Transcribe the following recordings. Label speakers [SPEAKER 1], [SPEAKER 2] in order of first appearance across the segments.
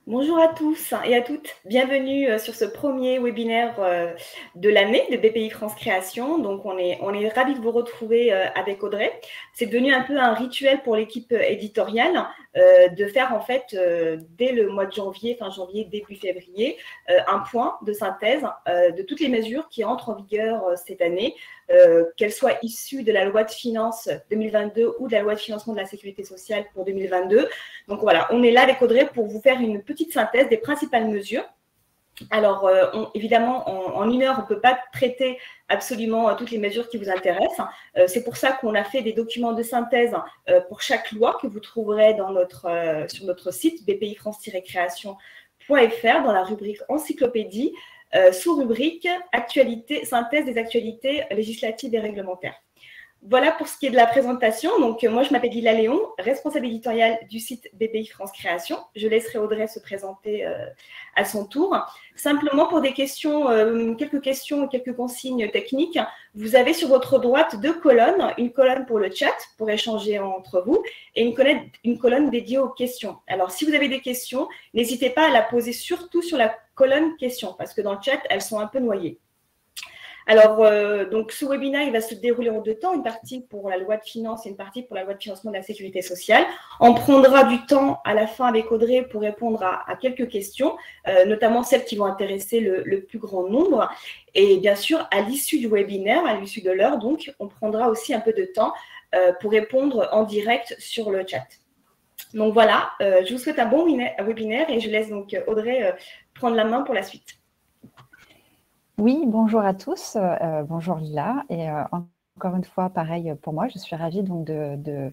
[SPEAKER 1] Bonjour à tous et à toutes, bienvenue sur ce premier webinaire de l'année de BPI France Création. Donc on est ravis de vous retrouver avec Audrey. C'est devenu un peu un rituel pour l'équipe éditoriale de faire en fait dès le mois de janvier, fin janvier, début février, un point de synthèse de toutes les mesures qui entrent en vigueur cette année, qu'elles soient issues de la loi de finances 2022 ou de la loi de financement de la sécurité sociale pour 2022. Donc voilà, on est là avec Audrey pour vous faire une petite synthèse des principales mesures. Alors, évidemment, en une heure, on ne peut pas traiter absolument toutes les mesures qui vous intéressent. C'est pour ça qu'on a fait des documents de synthèse pour chaque loi que vous trouverez sur notre site bpifrance-création.fr dans la rubrique encyclopédie, sous-rubrique synthèse des actualités législatives et réglementaires. Voilà pour ce qui est de la présentation. Donc, moi, je m'appelle Lila Léon, responsable éditoriale du site BPI France Création. Je laisserai Audrey se présenter à son tour. Simplement, pour des questions, quelques questions et quelques consignes techniques, vous avez sur votre droite deux colonnes. Une colonne pour le chat, pour échanger entre vous, et une colonne dédiée aux questions. Alors, si vous avez des questions, n'hésitez pas à la poser surtout sur la colonne questions, parce que dans le chat, elles sont un peu noyées. Alors, donc, ce webinaire, il va se dérouler en deux temps, une partie pour la loi de finances et une partie pour la loi de financement de la sécurité sociale. On prendra du temps à la fin avec Audrey pour répondre à quelques questions, notamment celles qui vont intéresser le plus grand nombre. Et bien sûr, à l'issue du webinaire, à l'issue de l'heure, donc, on prendra aussi un peu de temps pour répondre en direct sur le chat. Donc voilà, je vous souhaite un bon webinaire et je laisse donc Audrey prendre la main pour la suite.
[SPEAKER 2] Oui, bonjour à tous, bonjour Lila, et encore une fois, pareil pour moi, je suis ravie donc de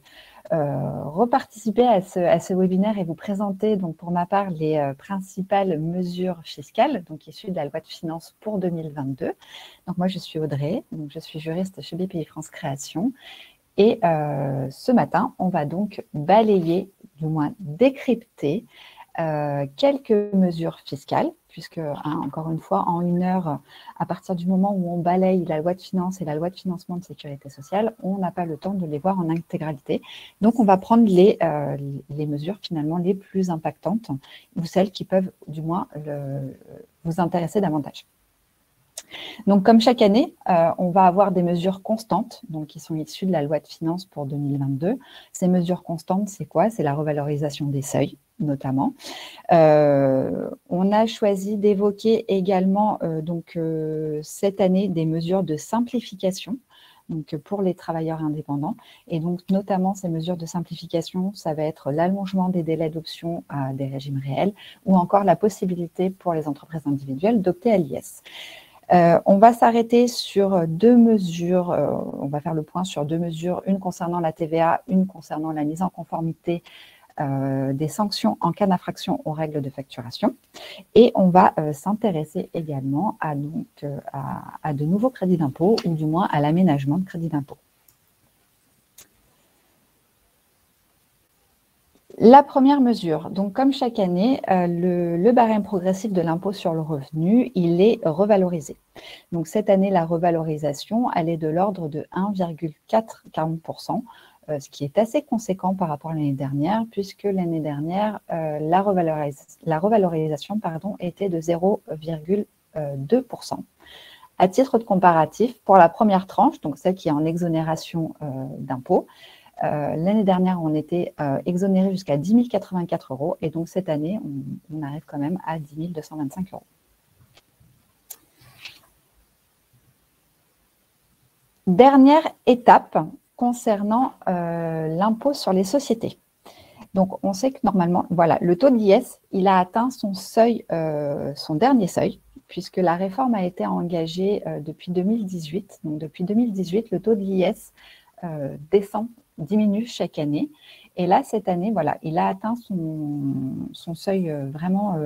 [SPEAKER 2] reparticiper à ce webinaire et vous présenter donc pour ma part les principales mesures fiscales donc issues de la loi de finances pour 2022. Donc moi je suis Audrey, donc je suis juriste chez BPI France Création et ce matin on va donc balayer, du moins décrypter quelques mesures fiscales, puisque, encore une fois, en une heure, à partir du moment où on balaye la loi de finances et la loi de financement de sécurité sociale, on n'a pas le temps de les voir en intégralité. Donc, on va prendre les mesures finalement les plus impactantes, ou celles qui peuvent, du moins, vous intéresser davantage. Donc, comme chaque année, on va avoir des mesures constantes, donc qui sont issues de la loi de finances pour 2022. Ces mesures constantes, c'est quoi? C'est la revalorisation des seuils, notamment. On a choisi d'évoquer également cette année des mesures de simplification donc pour les travailleurs indépendants. Et donc, notamment, ces mesures de simplification, ça va être l'allongement des délais d'option à des régimes réels ou encore la possibilité pour les entreprises individuelles d'opter à l'IS. On va s'arrêter sur deux mesures, on va faire le point sur deux mesures, une concernant la TVA, une concernant la mise en conformité des sanctions en cas d'infraction aux règles de facturation. Et on va s'intéresser également à de nouveaux crédits d'impôt, ou du moins à l'aménagement de crédits d'impôt. La première mesure, donc comme chaque année, le barème progressif de l'impôt sur le revenu, il est revalorisé. Donc cette année, la revalorisation, elle est de l'ordre de 1,40%, ce qui est assez conséquent par rapport à l'année dernière, puisque l'année dernière, la revalorisation était de 0,2%. À titre de comparatif, pour la première tranche, donc celle qui est en exonération d'impôt, l'année dernière, on était exonéré jusqu'à 10 084 €, et donc cette année, on arrive quand même à 10 225 €. Dernière étape concernant l'impôt sur les sociétés. Donc, on sait que normalement, voilà, le taux de l'IS, il a atteint son seuil, son dernier seuil, puisque la réforme a été engagée depuis 2018. Donc, depuis 2018, le taux de l'IS diminue chaque année. Et là, cette année, voilà, il a atteint son seuil vraiment,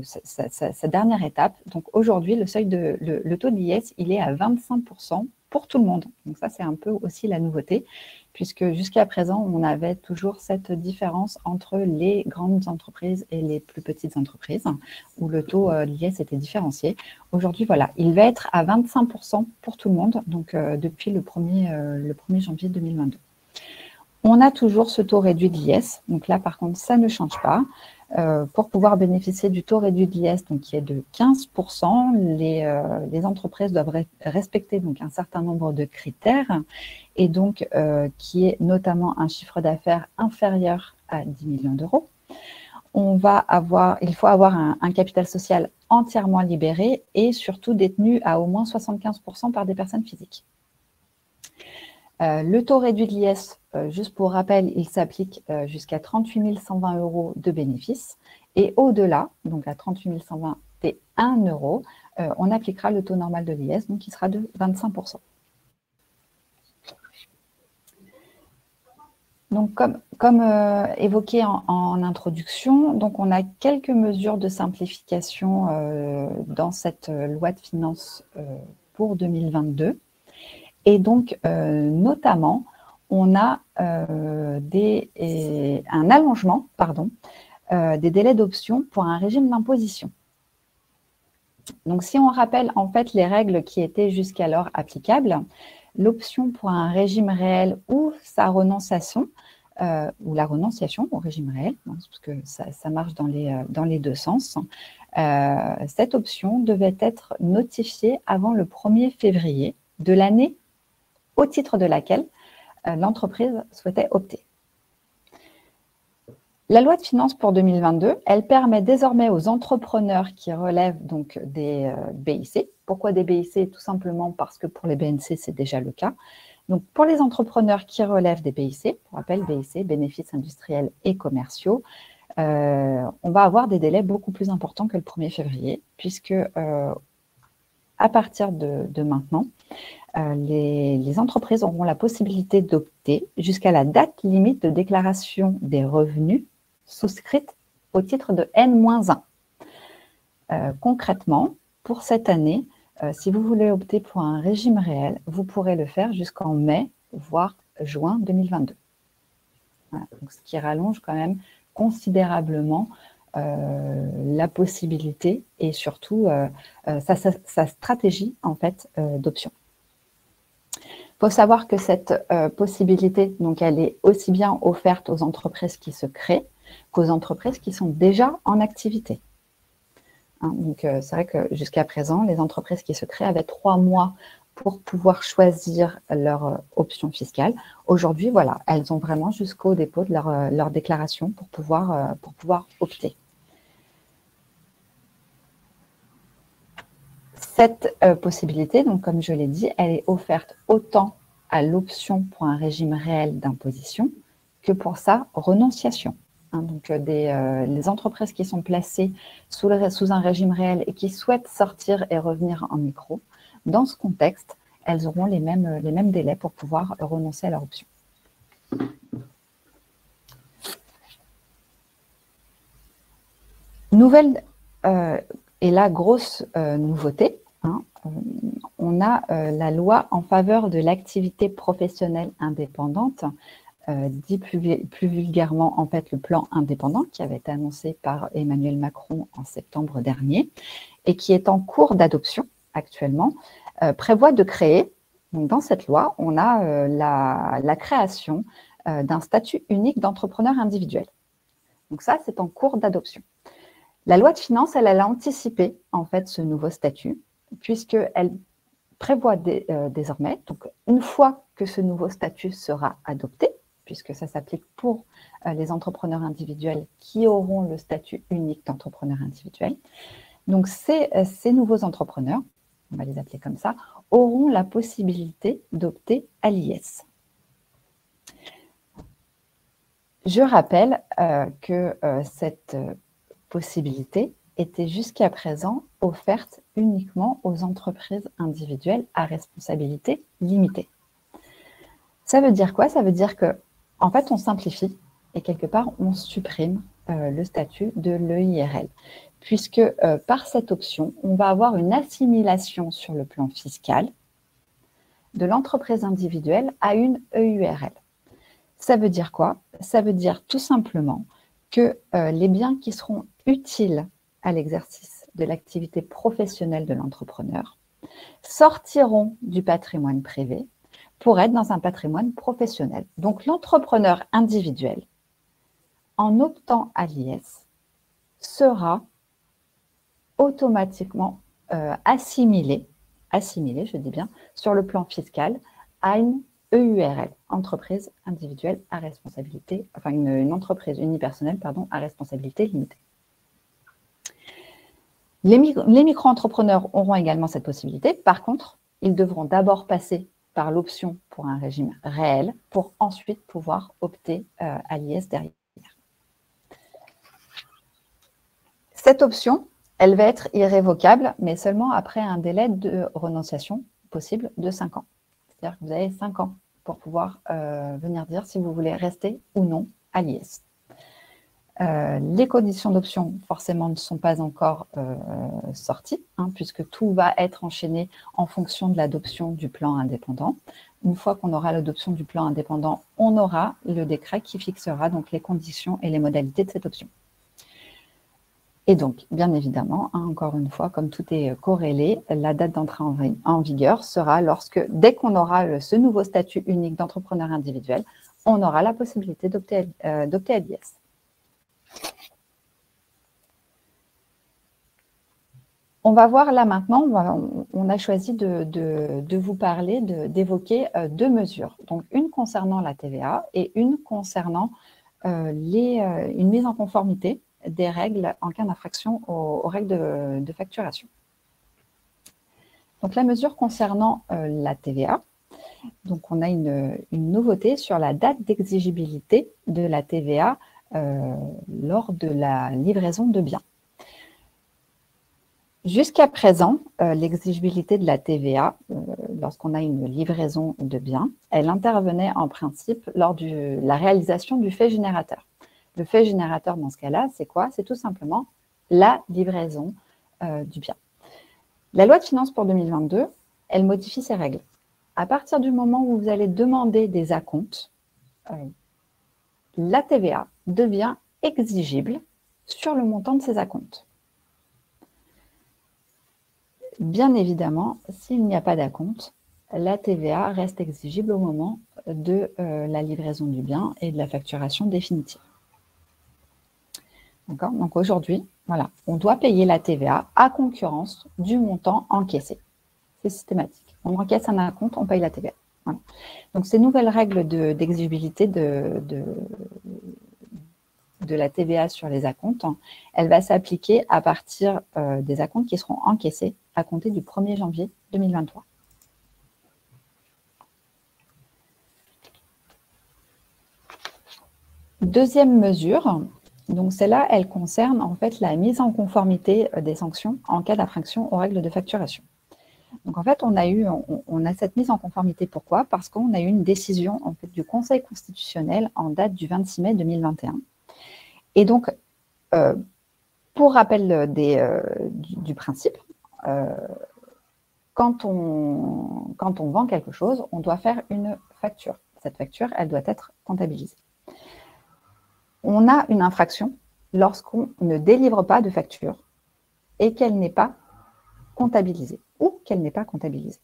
[SPEAKER 2] sa dernière étape. Donc, aujourd'hui, le taux de l'IS, il est à 25% pour tout le monde. Donc, ça, c'est un peu aussi la nouveauté, puisque jusqu'à présent, on avait toujours cette différence entre les grandes entreprises et les plus petites entreprises, où le taux de l'IS était différencié. Aujourd'hui, voilà, il va être à 25% pour tout le monde, donc depuis le 1er janvier 2022. On a toujours ce taux réduit de l'IS, donc là, par contre, ça ne change pas. pour pouvoir bénéficier du taux réduit de l'IS, donc qui est de 15%, les entreprises doivent respecter donc un certain nombre de critères et donc qui est notamment un chiffre d'affaires inférieur à 10 millions d'euros. Il faut avoir un capital social entièrement libéré et surtout détenu à au moins 75% par des personnes physiques. Le taux réduit de l'IS, juste pour rappel, il s'applique jusqu'à 38 120 euros de bénéfices. Et au-delà, donc à 38 121 euros, on appliquera le taux normal de l'IS, donc qui sera de 25%. Donc, comme évoqué en introduction, donc on a quelques mesures de simplification dans cette loi de finances pour 2022. Et donc, notamment, on a un allongement des délais d'option pour un régime d'imposition. Donc, si on rappelle en fait les règles qui étaient jusqu'alors applicables, l'option pour un régime réel ou sa renonciation, ou la renonciation au régime réel, parce que ça marche dans les deux sens, cette option devait être notifiée avant le 1er février de l'année au titre de laquelle l'entreprise souhaitait opter. La loi de finances pour 2022, elle permet désormais aux entrepreneurs qui relèvent donc des BIC. Pourquoi des BIC? Tout simplement parce que pour les BNC, c'est déjà le cas. Donc, pour les entrepreneurs qui relèvent des BIC, pour rappel, BIC, bénéfices industriels et commerciaux, on va avoir des délais beaucoup plus importants que le 1er février, puisque à partir de maintenant, les entreprises auront la possibilité d'opter jusqu'à la date limite de déclaration des revenus souscrite au titre de N-1. Concrètement, pour cette année, si vous voulez opter pour un régime réel, vous pourrez le faire jusqu'en mai, voire juin 2022. Voilà, donc ce qui rallonge quand même considérablement la possibilité et surtout sa stratégie en fait d'option. Il faut savoir que cette possibilité, donc, elle est aussi bien offerte aux entreprises qui se créent qu'aux entreprises qui sont déjà en activité. Donc, c'est vrai que jusqu'à présent, les entreprises qui se créent avaient 3 mois pour pouvoir choisir leur option fiscale. Aujourd'hui, voilà, elles ont vraiment jusqu'au dépôt de leur déclaration pour pouvoir opter. Cette possibilité, donc comme je l'ai dit, elle est offerte autant à l'option pour un régime réel d'imposition que pour sa renonciation. Donc les entreprises qui sont placées sous un régime réel et qui souhaitent sortir et revenir en micro, dans ce contexte, elles auront les mêmes délais pour pouvoir renoncer à leur option. Nouvelle et la grosse nouveauté, on a la loi en faveur de l'activité professionnelle indépendante, dit plus vulgairement en fait le plan indépendant qui avait été annoncé par Emmanuel Macron en septembre dernier et qui est en cours d'adoption actuellement, prévoit de créer, donc dans cette loi, on a la création d'un statut unique d'entrepreneur individuel. Donc ça, c'est en cours d'adoption. La loi de finances, elle a anticipé en fait ce nouveau statut, puisqu'elle prévoit désormais, donc une fois que ce nouveau statut sera adopté, puisque ça s'applique pour les entrepreneurs individuels qui auront le statut unique d'entrepreneur individuel, donc ces nouveaux entrepreneurs, on va les appeler comme ça, auront la possibilité d'opter à l'IS. Je rappelle que cette possibilité était jusqu'à présent offerte uniquement aux entreprises individuelles à responsabilité limitée. Ça veut dire quoi? Ça veut dire que, en fait, on simplifie et quelque part, on supprime le statut de l'EIRL, puisque par cette option, on va avoir une assimilation sur le plan fiscal de l'entreprise individuelle à une EURL. Ça veut dire quoi? Ça veut dire tout simplement que les biens qui seront utiles à l'exercice de l'activité professionnelle de l'entrepreneur sortiront du patrimoine privé pour être dans un patrimoine professionnel. Donc, l'entrepreneur individuel, en optant à l'IS, sera automatiquement assimilé, je dis bien, sur le plan fiscal à une EURL, entreprise individuelle à responsabilité, enfin une entreprise unipersonnelle, pardon, à responsabilité limitée. Les micro-entrepreneurs auront également cette possibilité. Par contre, ils devront d'abord passer par l'option pour un régime réel pour ensuite pouvoir opter à l'IS derrière. Cette option, elle va être irrévocable, mais seulement après un délai de renonciation possible de 5 ans. C'est-à-dire que vous avez 5 ans pour pouvoir venir dire si vous voulez rester ou non à l'IS. Les conditions d'option, forcément, ne sont pas encore sorties, puisque tout va être enchaîné en fonction de l'adoption du plan indépendant. Une fois qu'on aura l'adoption du plan indépendant, on aura le décret qui fixera donc les conditions et les modalités de cette option. Et donc, bien évidemment, encore une fois, comme tout est corrélé, la date d'entrée en vigueur sera dès qu'on aura ce nouveau statut unique d'entrepreneur individuel, on aura la possibilité d'opter à l'IS. On va voir là maintenant, on a choisi de vous parler, d'évoquer 2 mesures. Donc, une concernant la TVA et une concernant une mise en conformité des règles en cas d'infraction aux règles de facturation. Donc, la mesure concernant la TVA, donc on a une nouveauté sur la date d'exigibilité de la TVA lors de la livraison de biens. Jusqu'à présent, l'exigibilité de la TVA, lorsqu'on a une livraison de biens, elle intervenait en principe lors de la réalisation du fait générateur. Le fait générateur, dans ce cas-là, c'est quoi? C'est tout simplement la livraison du bien. La loi de finances pour 2022, elle modifie ces règles. À partir du moment où vous allez demander des acomptes, la TVA devient exigible sur le montant de ces acomptes. Bien évidemment, s'il n'y a pas d'acompte, la TVA reste exigible au moment de la livraison du bien et de la facturation définitive. D'accord? Donc aujourd'hui, voilà, on doit payer la TVA à concurrence du montant encaissé. C'est systématique. On encaisse un acompte, on paye la TVA. Voilà. Donc ces nouvelles règles d'exigibilité de la TVA sur les acomptes, elle va s'appliquer à partir des acomptes qui seront encaissés à compter du 1er janvier 2023. Deuxième mesure, donc celle-là, elle concerne en fait la mise en conformité des sanctions en cas d'infraction aux règles de facturation. Donc en fait, on a cette mise en conformité. Pourquoi? Parce qu'on a eu une décision en fait, du Conseil constitutionnel en date du 26 mai 2021. Et donc, pour rappel du principe, quand on vend quelque chose, on doit faire une facture. Cette facture, elle doit être comptabilisée. On a une infraction lorsqu'on ne délivre pas de facture et qu'elle n'est pas comptabilisée ou qu'elle n'est pas comptabilisée.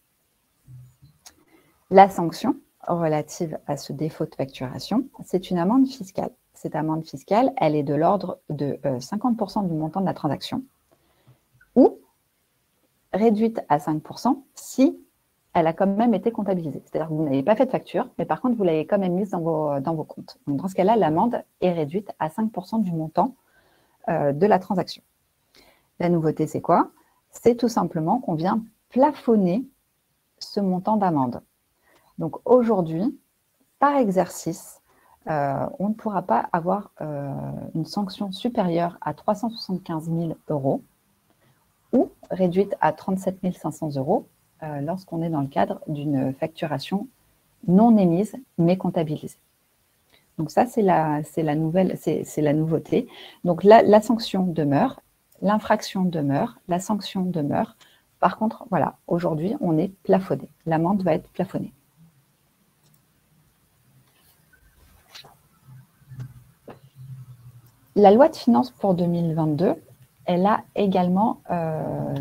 [SPEAKER 2] La sanction relative à ce défaut de facturation, c'est une amende fiscale. Cette amende fiscale, elle est de l'ordre de 50% du montant de la transaction ou réduite à 5% si elle a quand même été comptabilisée. C'est-à-dire que vous n'avez pas fait de facture, mais par contre, vous l'avez quand même mise dans vos comptes. Donc, dans ce cas-là, l'amende est réduite à 5% du montant de la transaction. La nouveauté, c'est quoi? C'est tout simplement qu'on vient plafonner ce montant d'amende. Donc, aujourd'hui, par exercice, on ne pourra pas avoir une sanction supérieure à 375 000 € ou réduite à 37 500 € lorsqu'on est dans le cadre d'une facturation non émise mais comptabilisée. Donc ça, c'est la nouveauté. Donc la sanction demeure, l'infraction demeure, la sanction demeure. Par contre, voilà, aujourd'hui, on est plafonné. L'amende va être plafonnée. La loi de finances pour 2022, elle a également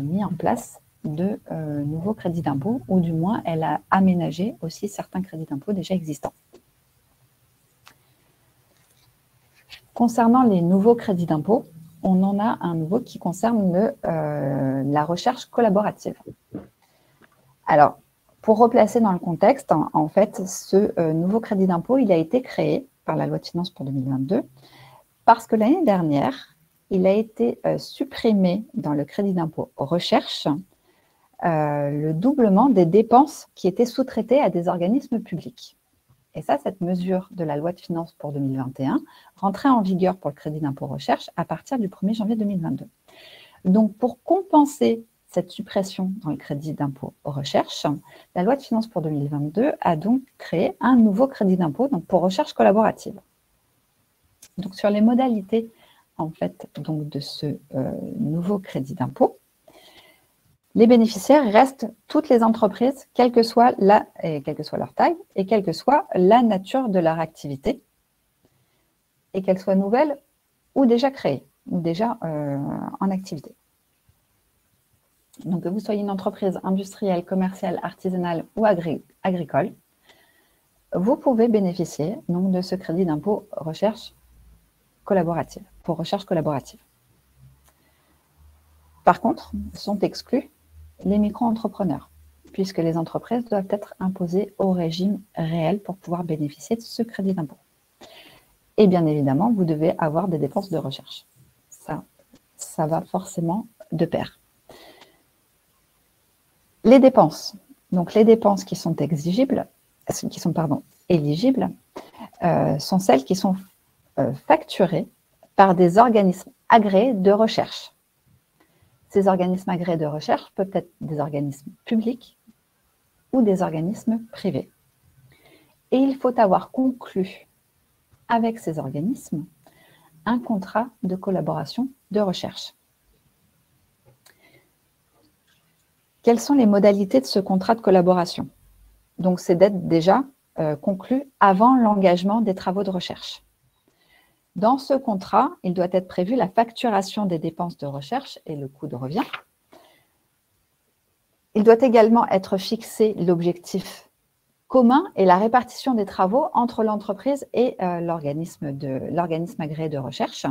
[SPEAKER 2] mis en place de nouveaux crédits d'impôt, ou du moins, elle a aménagé aussi certains crédits d'impôt déjà existants. Concernant les nouveaux crédits d'impôt, on en a un nouveau qui concerne la recherche collaborative. Alors, pour replacer dans le contexte, en fait, ce nouveau crédit d'impôt, il a été créé par la loi de finances pour 2022 parce que l'année dernière, il a été supprimé dans le crédit d'impôt recherche le doublement des dépenses qui étaient sous-traitées à des organismes publics. Et ça, cette mesure de la loi de finances pour 2021 rentrait en vigueur pour le crédit d'impôt recherche à partir du 1er janvier 2022. Donc, pour compenser cette suppression dans le crédit d'impôt recherche, la loi de finances pour 2022 a donc créé un nouveau crédit d'impôt pour recherche collaborative. Donc, sur les modalités en fait, donc, de ce nouveau crédit d'impôt, les bénéficiaires restent toutes les entreprises, quelle que soit leur taille et quelle que soit la nature de leur activité, et qu'elles soient nouvelles ou déjà créées, ou déjà en activité. Donc, que vous soyez une entreprise industrielle, commerciale, artisanale ou agricole, vous pouvez bénéficier donc, de ce crédit d'impôt recherche collaborative, pour recherche collaborative. Par contre, sont exclus les micro-entrepreneurs, puisque les entreprises doivent être imposées au régime réel pour pouvoir bénéficier de ce crédit d'impôt. Et bien évidemment, vous devez avoir des dépenses de recherche. Ça va forcément de pair. Les dépenses, donc les dépenses qui sont éligibles, sont celles qui sont facturées par des organismes agréés de recherche. Ces organismes agréés de recherche peuvent être des organismes publics ou des organismes privés. Et il faut avoir conclu avec ces organismes un contrat de collaboration de recherche. Quelles sont les modalités de ce contrat de collaboration? Donc, c'est d'être déjà conclu avant l'engagement des travaux de recherche. Dans ce contrat, il doit être prévu la facturation des dépenses de recherche et le coût de revient. Il doit également être fixé l'objectif commun et la répartition des travaux entre l'entreprise et l'organisme agréé de recherche.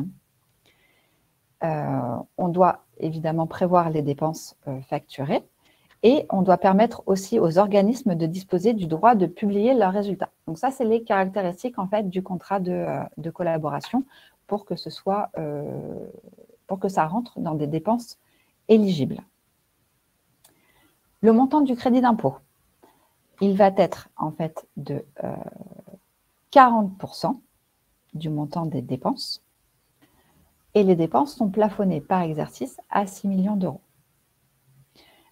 [SPEAKER 2] On doit évidemment prévoir les dépenses facturées et on doit permettre aussi aux organismes de disposer du droit de publier leurs résultats. Donc ça, c'est les caractéristiques en fait du contrat de collaboration pour que ça rentre dans des dépenses éligibles. Le montant du crédit d'impôt, il va être en fait de 40% du montant des dépenses et les dépenses sont plafonnées par exercice à 6 millions d'euros.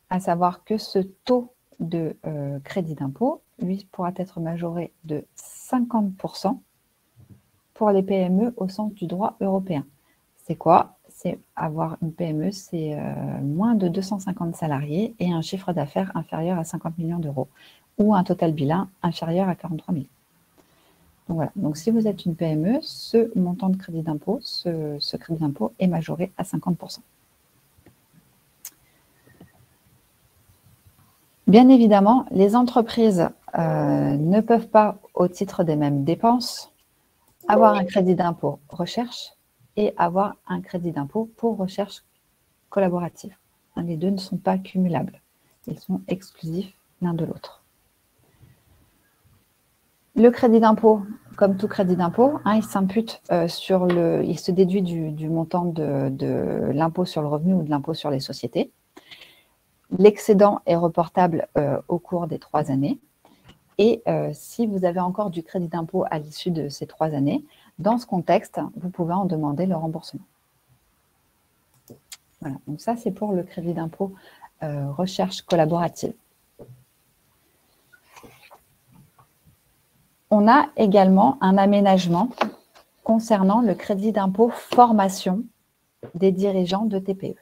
[SPEAKER 2] À savoir que ce taux de crédit d'impôt, lui, pourra être majoré de 50% pour les PME au sens du droit européen. C'est quoi? C'est avoir une PME, c'est moins de 250 salariés et un chiffre d'affaires inférieur à 50 millions d'euros ou un total bilan inférieur à 43 000. Donc voilà, donc si vous êtes une PME, ce montant de crédit d'impôt, ce crédit d'impôt est majoré à 50%. Bien évidemment, les entreprises ne peuvent pas, au titre des mêmes dépenses, avoir un crédit d'impôt recherche et avoir un crédit d'impôt pour recherche collaborative. Les deux ne sont pas cumulables. Ils sont exclusifs l'un de l'autre. Le crédit d'impôt, comme tout crédit d'impôt, il s'impute il se déduit du montant de l'impôt sur le revenu ou de l'impôt sur les sociétés. L'excédent est reportable au cours des 3 années. Et si vous avez encore du crédit d'impôt à l'issue de ces 3 années, dans ce contexte, vous pouvez en demander le remboursement. Voilà, donc ça c'est pour le crédit d'impôt recherche collaborative. On a également un aménagement concernant le crédit d'impôt formation des dirigeants de TPE.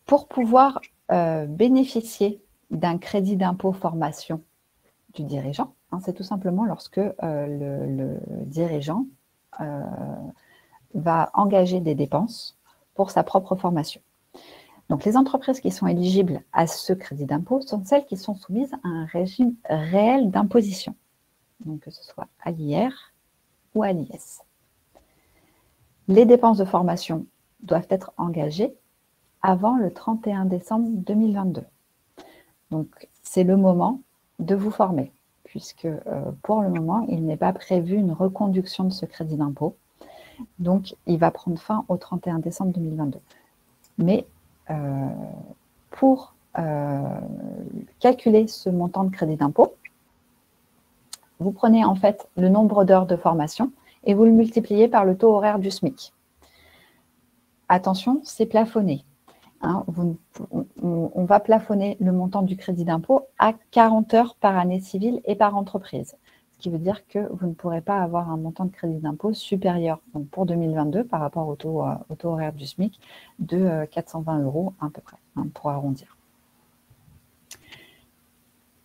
[SPEAKER 2] Pour pouvoir bénéficier d'un crédit d'impôt formation du dirigeant, c'est tout simplement lorsque le dirigeant va engager des dépenses pour sa propre formation. Donc, les entreprises qui sont éligibles à ce crédit d'impôt sont celles qui sont soumises à un régime réel d'imposition, donc que ce soit à l'IR ou à l'IS. Les dépenses de formation doivent être engagées avant le 31 décembre 2022. Donc, c'est le moment de vous former, puisque pour le moment, il n'est pas prévu une reconduction de ce crédit d'impôt. Donc, il va prendre fin au 31 décembre 2022. Mais pour calculer ce montant de crédit d'impôt, vous prenez en fait le nombre d'heures de formation et vous le multipliez par le taux horaire du SMIC. Attention, c'est plafonné. Hein, on va plafonner le montant du crédit d'impôt à 40 heures par année civile et par entreprise. Ce qui veut dire que vous ne pourrez pas avoir un montant de crédit d'impôt supérieur, donc pour 2022, par rapport au taux horaire du SMIC, de 420 € à peu près, hein, pour arrondir.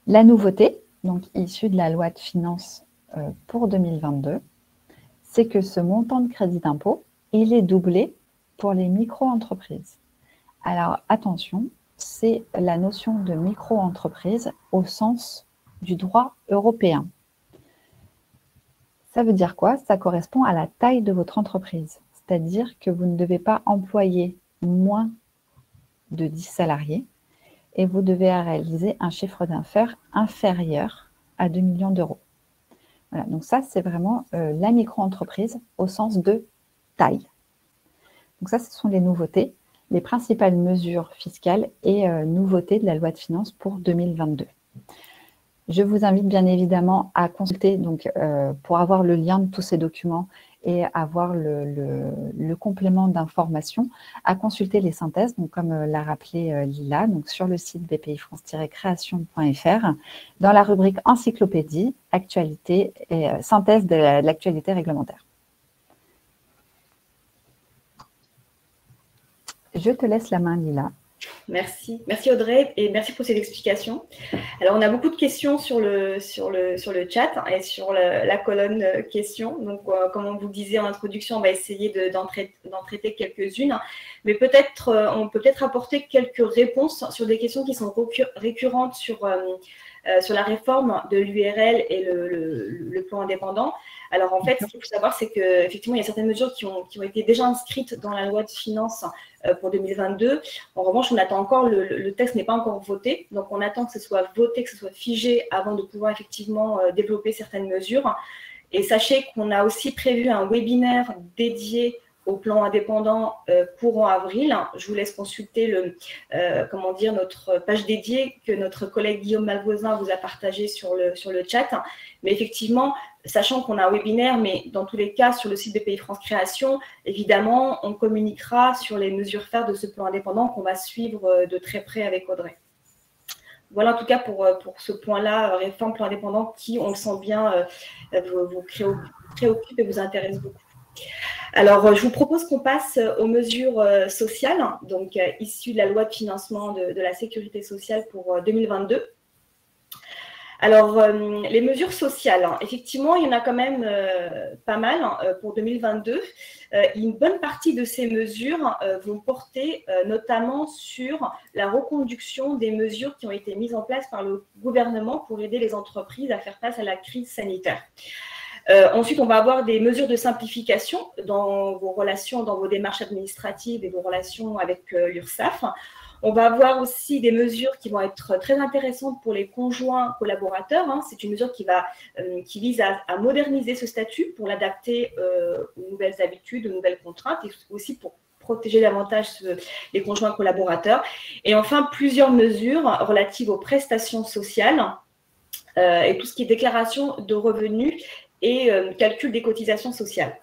[SPEAKER 2] La nouveauté, donc issue de la loi de finances pour 2022, c'est que ce montant de crédit d'impôt, il est doublé pour les micro-entreprises. Alors attention, c'est la notion de micro-entreprise au sens du droit européen. Ça veut dire quoi? Ça correspond à la taille de votre entreprise. C'est-à-dire que vous ne devez pas employer moins de 10 salariés et vous devez réaliser un chiffre d'affaires inférieur à 2 millions d'euros. Voilà, donc ça, c'est vraiment la micro-entreprise au sens de taille. Donc ça, ce sont les nouveautés, les principales mesures fiscales et nouveautés de la loi de finances pour 2022. Je vous invite bien évidemment à consulter donc, pour avoir le lien de tous ces documents et avoir le complément d'information, à consulter les synthèses, donc comme l'a rappelé Lila, donc sur le site bpifrance-création.fr, dans la rubrique encyclopédie, actualité et synthèse de l'actualité réglementaire. Je te laisse la main, Lila.
[SPEAKER 1] Merci. Merci Audrey et merci pour ces explications. Alors, on a beaucoup de questions sur le chat et sur la colonne questions. Donc, comme on vous le disait en introduction, on va essayer d'en traiter quelques-unes. Mais peut-être, on peut peut-être apporter quelques réponses sur des questions qui sont récurrentes sur la réforme de l'URL et le plan indépendant. Alors, en fait, ce qu'il faut savoir, c'est qu'effectivement, il y a certaines mesures qui ont été déjà inscrites dans la loi de finances pour 2022. En revanche, on attend encore, le texte n'est pas encore voté. Donc, on attend que ce soit voté, que ce soit figé avant de pouvoir effectivement développer certaines mesures. Et sachez qu'on a aussi prévu un webinaire dédié au plan indépendant courant avril. Je vous laisse consulter notre page dédiée que notre collègue Guillaume Malvoisin vous a partagée sur le chat. Mais effectivement, sachant qu'on a un webinaire, mais dans tous les cas, sur le site BPI France Création, évidemment, on communiquera sur les mesures phares de ce plan indépendant qu'on va suivre de très près avec Audrey. Voilà en tout cas pour ce point-là, réforme plan indépendant qui, on le sent bien, vous préoccupe et vous intéresse beaucoup. Alors, je vous propose qu'on passe aux mesures sociales, donc issues de la loi de financement de la sécurité sociale pour 2022. Alors, les mesures sociales, effectivement, il y en a quand même pas mal pour 2022. Une bonne partie de ces mesures vont porter notamment sur la reconduction des mesures qui ont été mises en place par le gouvernement pour aider les entreprises à faire face à la crise sanitaire. Ensuite, on va avoir des mesures de simplification dans vos relations, dans vos démarches administratives et vos relations avec l'URSSAF. On va avoir aussi des mesures qui vont être très intéressantes pour les conjoints collaborateurs. C'est une mesure qui vise à moderniser ce statut pour l'adapter aux nouvelles habitudes, aux nouvelles contraintes et aussi pour protéger davantage les conjoints collaborateurs. Et enfin, plusieurs mesures relatives aux prestations sociales et tout ce qui est déclaration de revenus et calcul des cotisations sociales.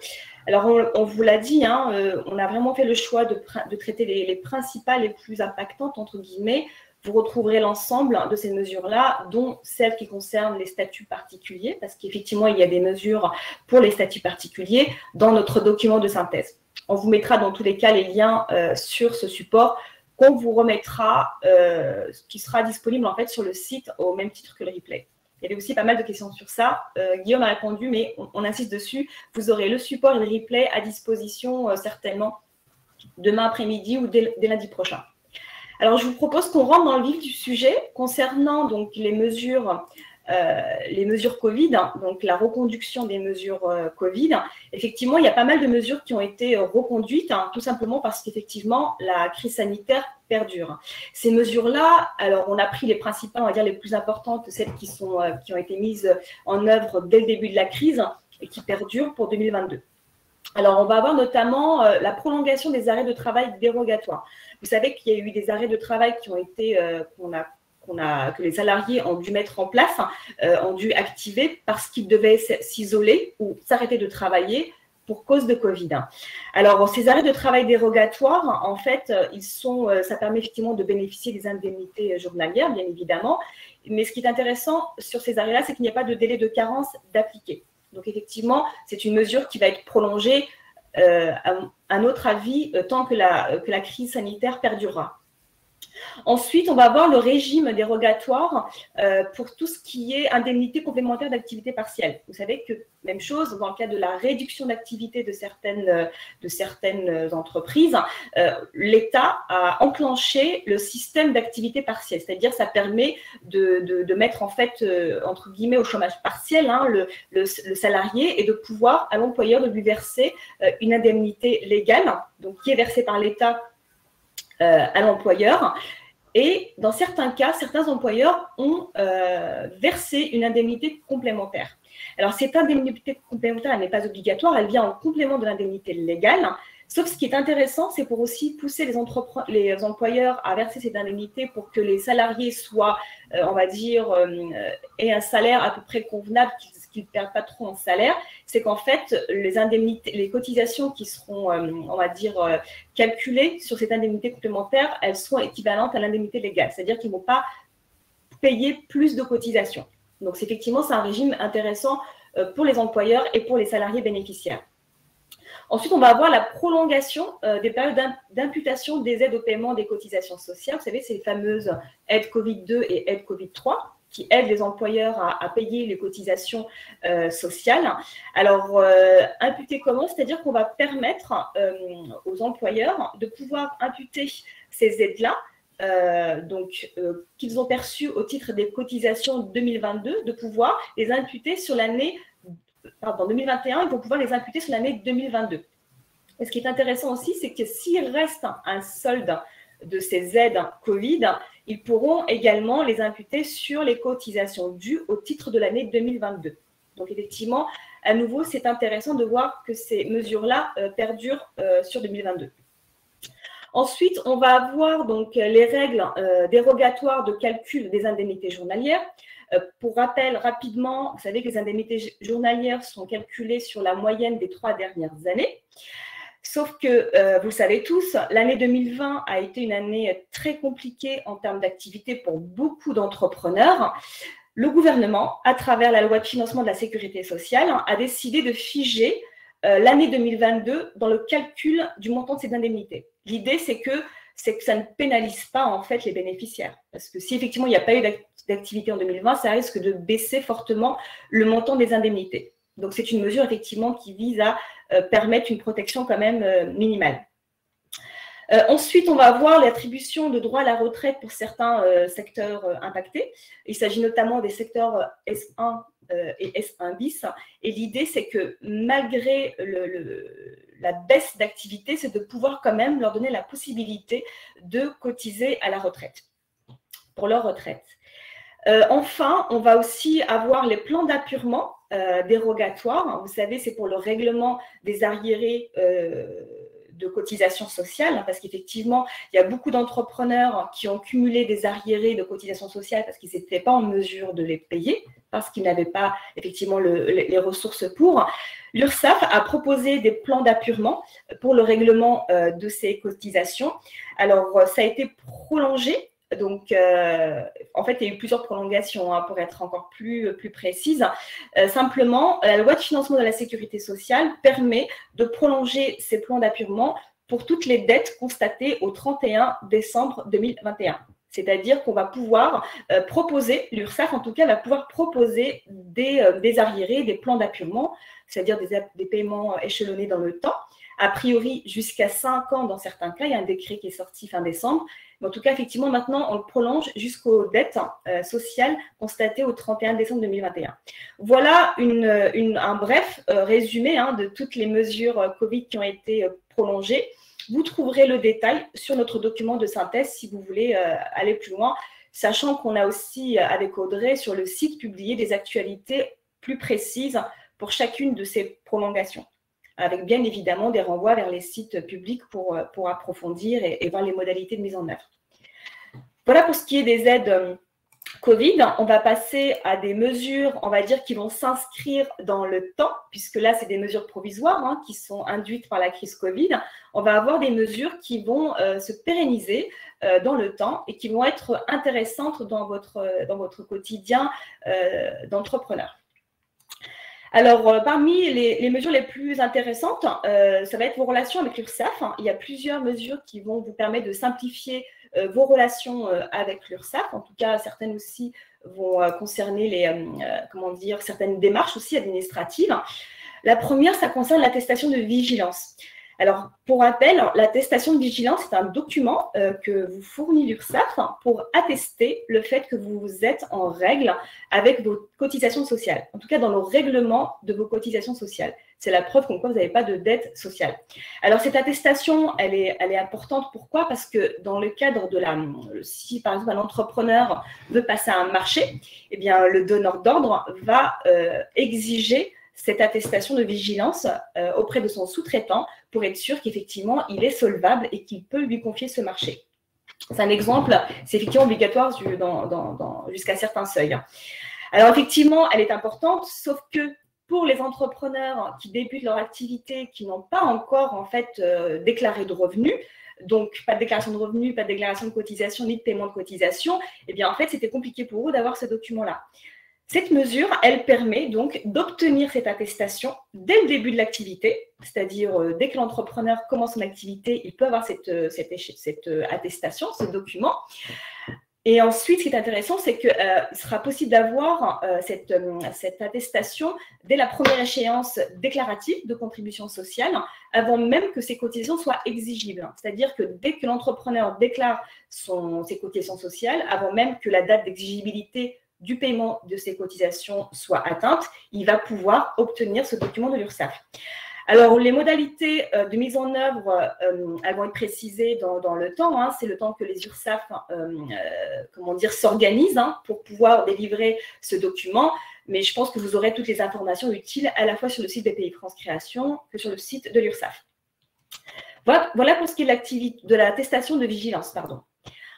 [SPEAKER 1] Alors, on vous l'a dit, on a vraiment fait le choix de traiter les principales, les plus impactantes, entre guillemets. Vous retrouverez l'ensemble de ces mesures-là, dont celles qui concernent les statuts particuliers, parce qu'effectivement, il y a des mesures pour les statuts particuliers dans notre document de synthèse. On vous mettra dans tous les cas les liens sur ce support qu'on vous remettra, qui sera disponible en fait sur le site au même titre que le replay. Il y avait aussi pas mal de questions sur ça. Guillaume a répondu, mais on insiste dessus. Vous aurez le support et le replay à disposition certainement demain après-midi ou dès lundi prochain. Alors, je vous propose qu'on rentre dans le vif du sujet concernant donc les mesures les mesures Covid, donc la reconduction des mesures Covid, effectivement, il y a pas mal de mesures qui ont été reconduites, tout simplement parce qu'effectivement, la crise sanitaire perdure. Ces mesures-là, alors on a pris les principales, on va dire les plus importantes, celles qui ont été mises en œuvre dès le début de la crise et qui perdurent pour 2022. Alors, on va avoir notamment la prolongation des arrêts de travail dérogatoires. Vous savez qu'il y a eu des arrêts de travail qui ont été, que les salariés ont dû mettre en place, ont dû activer parce qu'ils devaient s'isoler ou s'arrêter de travailler pour cause de Covid. Alors, ces arrêts de travail dérogatoires, en fait, ça permet effectivement de bénéficier des indemnités journalières, bien évidemment. Mais ce qui est intéressant sur ces arrêts-là, c'est qu'il n'y a pas de délai de carence d'appliquer. Donc, effectivement, c'est une mesure qui va être prolongée, à notre avis, tant que la crise sanitaire perdurera. Ensuite, on va avoir le régime dérogatoire pour tout ce qui est indemnité complémentaire d'activité partielle. Vous savez que, même chose, dans le cas de la réduction d'activité de certaines entreprises, l'État a enclenché le système d'activité partielle, c'est-à-dire ça permet de mettre en fait, entre guillemets, au chômage partiel le salarié et de pouvoir à l'employeur de lui verser une indemnité légale, donc qui est versée par l'État à l'employeur. Et dans certains cas, certains employeurs ont versé une indemnité complémentaire. Alors, cette indemnité complémentaire, elle n'est pas obligatoire, elle vient en complément de l'indemnité légale. Sauf ce qui est intéressant, c'est pour aussi pousser les employeurs à verser cette indemnité pour que les salariés soient, on va dire, aient un salaire à peu près convenable, qu'ils ne perdent pas trop en salaire. C'est qu'en fait, les cotisations qui seront, on va dire, calculées sur cette indemnité complémentaire, elles sont équivalentes à l'indemnité légale. C'est-à-dire qu'ils ne vont pas payer plus de cotisations. Donc, effectivement, c'est un régime intéressant pour les employeurs et pour les salariés bénéficiaires. Ensuite, on va avoir la prolongation des périodes d'imputation des aides au paiement des cotisations sociales. Vous savez, c'est les fameuses aides Covid-2 et aides Covid-3 qui aident les employeurs à payer les cotisations sociales. Alors, imputer comment? C'est-à-dire qu'on va permettre aux employeurs de pouvoir imputer ces aides-là, qu'ils ont perçues au titre des cotisations 2022, de pouvoir les imputer sur l'année 2021, ils vont pouvoir les imputer sur l'année 2022. Et ce qui est intéressant aussi, c'est que s'il reste un solde de ces aides Covid, ils pourront également les imputer sur les cotisations dues au titre de l'année 2022. Donc, effectivement, à nouveau, c'est intéressant de voir que ces mesures-là perdurent sur 2022. Ensuite, on va avoir donc les règles dérogatoires de calcul des indemnités journalières. Pour rappel, rapidement, vous savez que les indemnités journalières sont calculées sur la moyenne des 3 dernières années. Sauf que, vous le savez tous, l'année 2020 a été une année très compliquée en termes d'activité pour beaucoup d'entrepreneurs. Le gouvernement, à travers la loi de financement de la sécurité sociale, a décidé de figer l'année 2022 dans le calcul du montant de ces indemnités. L'idée, c'est que ça ne pénalise pas en fait les bénéficiaires. Parce que si effectivement il n'y a pas eu d'activité en 2020, ça risque de baisser fortement le montant des indemnités. Donc c'est une mesure effectivement qui vise à permettre une protection quand même minimale. Ensuite, on va avoir l'attribution de droits à la retraite pour certains secteurs impactés. Il s'agit notamment des secteurs S1 et S1 bis. Et l'idée, c'est que malgré la baisse d'activité, c'est de pouvoir quand même leur donner la possibilité de cotiser à la retraite, pour leur retraite. Enfin, on va aussi avoir les plans d'appurement dérogatoires. Vous savez, c'est pour le règlement des arriérés de cotisations sociales, parce qu'effectivement, il y a beaucoup d'entrepreneurs qui ont cumulé des arriérés de cotisations sociales parce qu'ils n'étaient pas en mesure de les payer, parce qu'ils n'avaient pas effectivement les ressources pour. L'URSSAF a proposé des plans d'appurement pour le règlement de ces cotisations. Alors, ça a été prolongé. Donc, en fait, il y a eu plusieurs prolongations pour être encore plus précise. Simplement, la loi de financement de la sécurité sociale permet de prolonger ces plans d'appurement pour toutes les dettes constatées au 31 décembre 2021. C'est-à-dire qu'on va pouvoir proposer, l'URSSAF en tout cas, va pouvoir proposer des arriérés, des plans d'appurement, c'est-à-dire des paiements échelonnés dans le temps, a priori jusqu'à 5 ans dans certains cas. Il y a un décret qui est sorti fin décembre. Mais en tout cas, effectivement, maintenant, on le prolonge jusqu'aux dettes sociales constatées au 31 décembre 2021. Voilà un bref résumé de toutes les mesures Covid qui ont été prolongées. Vous trouverez le détail sur notre document de synthèse si vous voulez aller plus loin, sachant qu'on a aussi, avec Audrey, sur le site publié des actualités plus précises pour chacune de ces prolongations, avec bien évidemment des renvois vers les sites publics pour approfondir et voir les modalités de mise en œuvre. Voilà pour ce qui est des aides Covid. On va passer à des mesures, on va dire, qui vont s'inscrire dans le temps, puisque là, c'est des mesures provisoires qui sont induites par la crise Covid. On va avoir des mesures qui vont se pérenniser dans le temps et qui vont être intéressantes dans votre quotidien d'entrepreneur. Alors, parmi les mesures les plus intéressantes, ça va être vos relations avec l'URSSAF. Il y a plusieurs mesures qui vont vous permettre de simplifier vos relations avec l'URSSAF. En tout cas, certaines aussi vont concerner certaines démarches aussi administratives. La première, ça concerne l'attestation de vigilance. Alors, pour rappel, l'attestation de vigilance, c'est un document que vous fournit l'URSSAF pour attester le fait que vous êtes en règle avec vos cotisations sociales. En tout cas, dans le règlement de vos cotisations sociales. C'est la preuve comme quoi vous n'avez pas de dette sociale. Alors, cette attestation, elle est importante. Pourquoi? Parce que dans le cadre de si par exemple un entrepreneur veut passer à un marché, eh bien, le donneur d'ordre va exiger cette attestation de vigilance auprès de son sous-traitant pour être sûr qu'effectivement, il est solvable et qu'il peut lui confier ce marché. C'est un exemple, c'est effectivement obligatoire jusqu'à certains seuils. Alors effectivement, elle est importante, sauf que pour les entrepreneurs qui débutent leur activité, qui n'ont pas encore en fait déclaré de revenus, donc pas de déclaration de revenus, pas de déclaration de cotisation, ni de paiement de cotisation, eh bien en fait, c'était compliqué pour eux d'avoir ce document-là. Cette mesure, elle permet donc d'obtenir cette attestation dès le début de l'activité, c'est-à-dire dès que l'entrepreneur commence son activité, il peut avoir cette attestation, ce document. Et ensuite, ce qui est intéressant, c'est qu'il sera possible d'avoir cette attestation dès la première échéance déclarative de contribution sociale, avant même que ces cotisations soient exigibles. C'est-à-dire que dès que l'entrepreneur déclare ses cotisations sociales, avant même que la date d'exigibilité du paiement de ces cotisations soit atteinte, il va pouvoir obtenir ce document de l'URSSAF. Alors, les modalités de mise en œuvre, elles vont être précisées dans le temps. C'est le temps que les URSSAF s'organisent pour pouvoir délivrer ce document. Mais je pense que vous aurez toutes les informations utiles à la fois sur le site BPI France Création que sur le site de l'URSSAF. Voilà pour ce qui est de l'attestation de vigilance.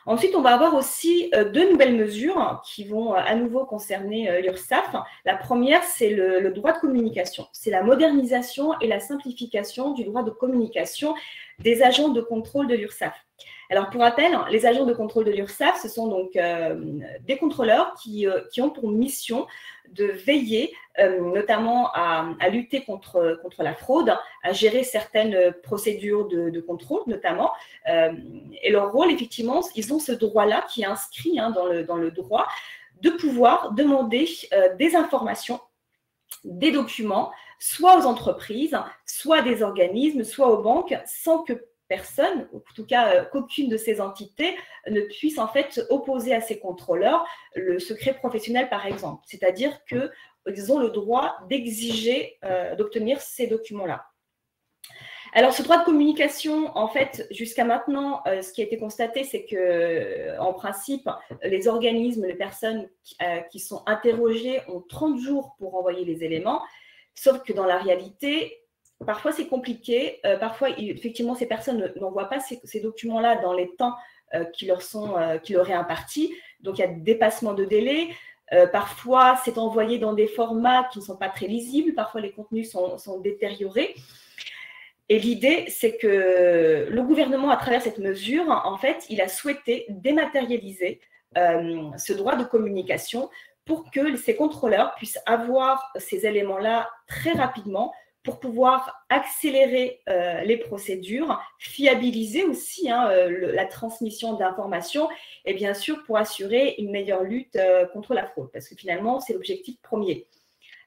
[SPEAKER 1] Ensuite, on va avoir aussi deux nouvelles mesures qui vont à nouveau concerner l'URSSAF. La première, c'est le droit de communication. C'est la modernisation et la simplification du droit de communication des agents de contrôle de l'URSSAF. Alors, pour rappel, les agents de contrôle de l'URSSAF, ce sont donc des contrôleurs qui ont pour mission de veiller notamment à lutter contre la fraude, à gérer certaines procédures de contrôle notamment. Et leur rôle, effectivement, ils ont ce droit-là qui est inscrit dans le droit de pouvoir demander des informations, des documents, soit aux entreprises, soit à des organismes, soit aux banques, sans que personne, en tout cas qu'aucune de ces entités ne puisse en fait opposer à ces contrôleurs le secret professionnel par exemple. C'est-à-dire qu'ils ont le droit d'exiger, d'obtenir ces documents-là. Alors, ce droit de communication, en fait, jusqu'à maintenant, ce qui a été constaté, c'est que, en principe, les organismes, les personnes qui sont interrogées ont 30 jours pour envoyer les éléments, sauf que dans la réalité, parfois, c'est compliqué. Parfois, effectivement, ces personnes n'envoient pas ces documents-là dans les temps qui leur est impartis. Donc, il y a des dépassements de délai. Parfois, c'est envoyé dans des formats qui ne sont pas très lisibles. Parfois, les contenus sont détériorés. Et l'idée, c'est que le gouvernement, à travers cette mesure, en fait, il a souhaité dématérialiser ce droit de communication pour que ces contrôleurs puissent avoir ces éléments-là très rapidement pour pouvoir accélérer les procédures, fiabiliser aussi la transmission d'informations et bien sûr pour assurer une meilleure lutte contre la fraude, parce que finalement, c'est l'objectif premier.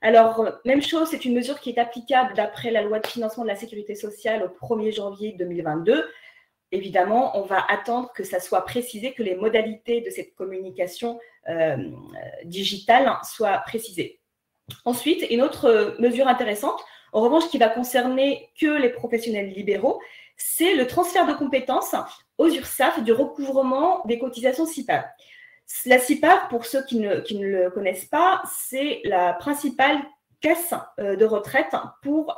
[SPEAKER 1] Alors, même chose, c'est une mesure qui est applicable d'après la loi de financement de la sécurité sociale au 1er janvier 2022. évidemment, on va attendre que ça soit précisé, que les modalités de cette communication digitale soient précisées. Ensuite, une autre mesure intéressante, en revanche, qui va concerner que les professionnels libéraux, c'est le transfert de compétences aux URSSAF du recouvrement des cotisations CIPAV. La CIPAV, pour ceux qui ne le connaissent pas, c'est la principale caisse de retraite pour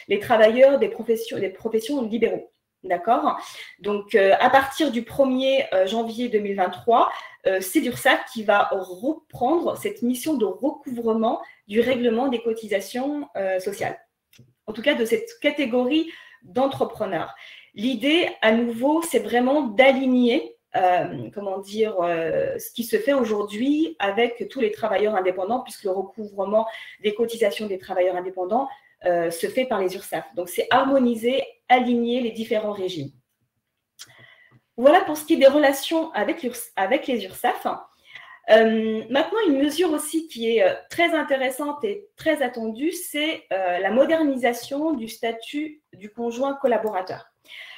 [SPEAKER 1] les travailleurs des professions libéraux. D'accord? Donc, à partir du 1er janvier 2023, c'est l'URSSAF qui va reprendre cette mission de recouvrement du règlement des cotisations sociales. En tout cas, de cette catégorie d'entrepreneurs. L'idée, à nouveau, c'est vraiment d'aligner ce qui se fait aujourd'hui avec tous les travailleurs indépendants, puisque le recouvrement des cotisations des travailleurs indépendants se fait par les URSSAF. Donc, c'est harmoniser, aligner les différents régimes. Voilà pour ce qui est des relations avec les URSSAF. Maintenant, une mesure aussi qui est très intéressante et très attendue, c'est la modernisation du statut du conjoint collaborateur.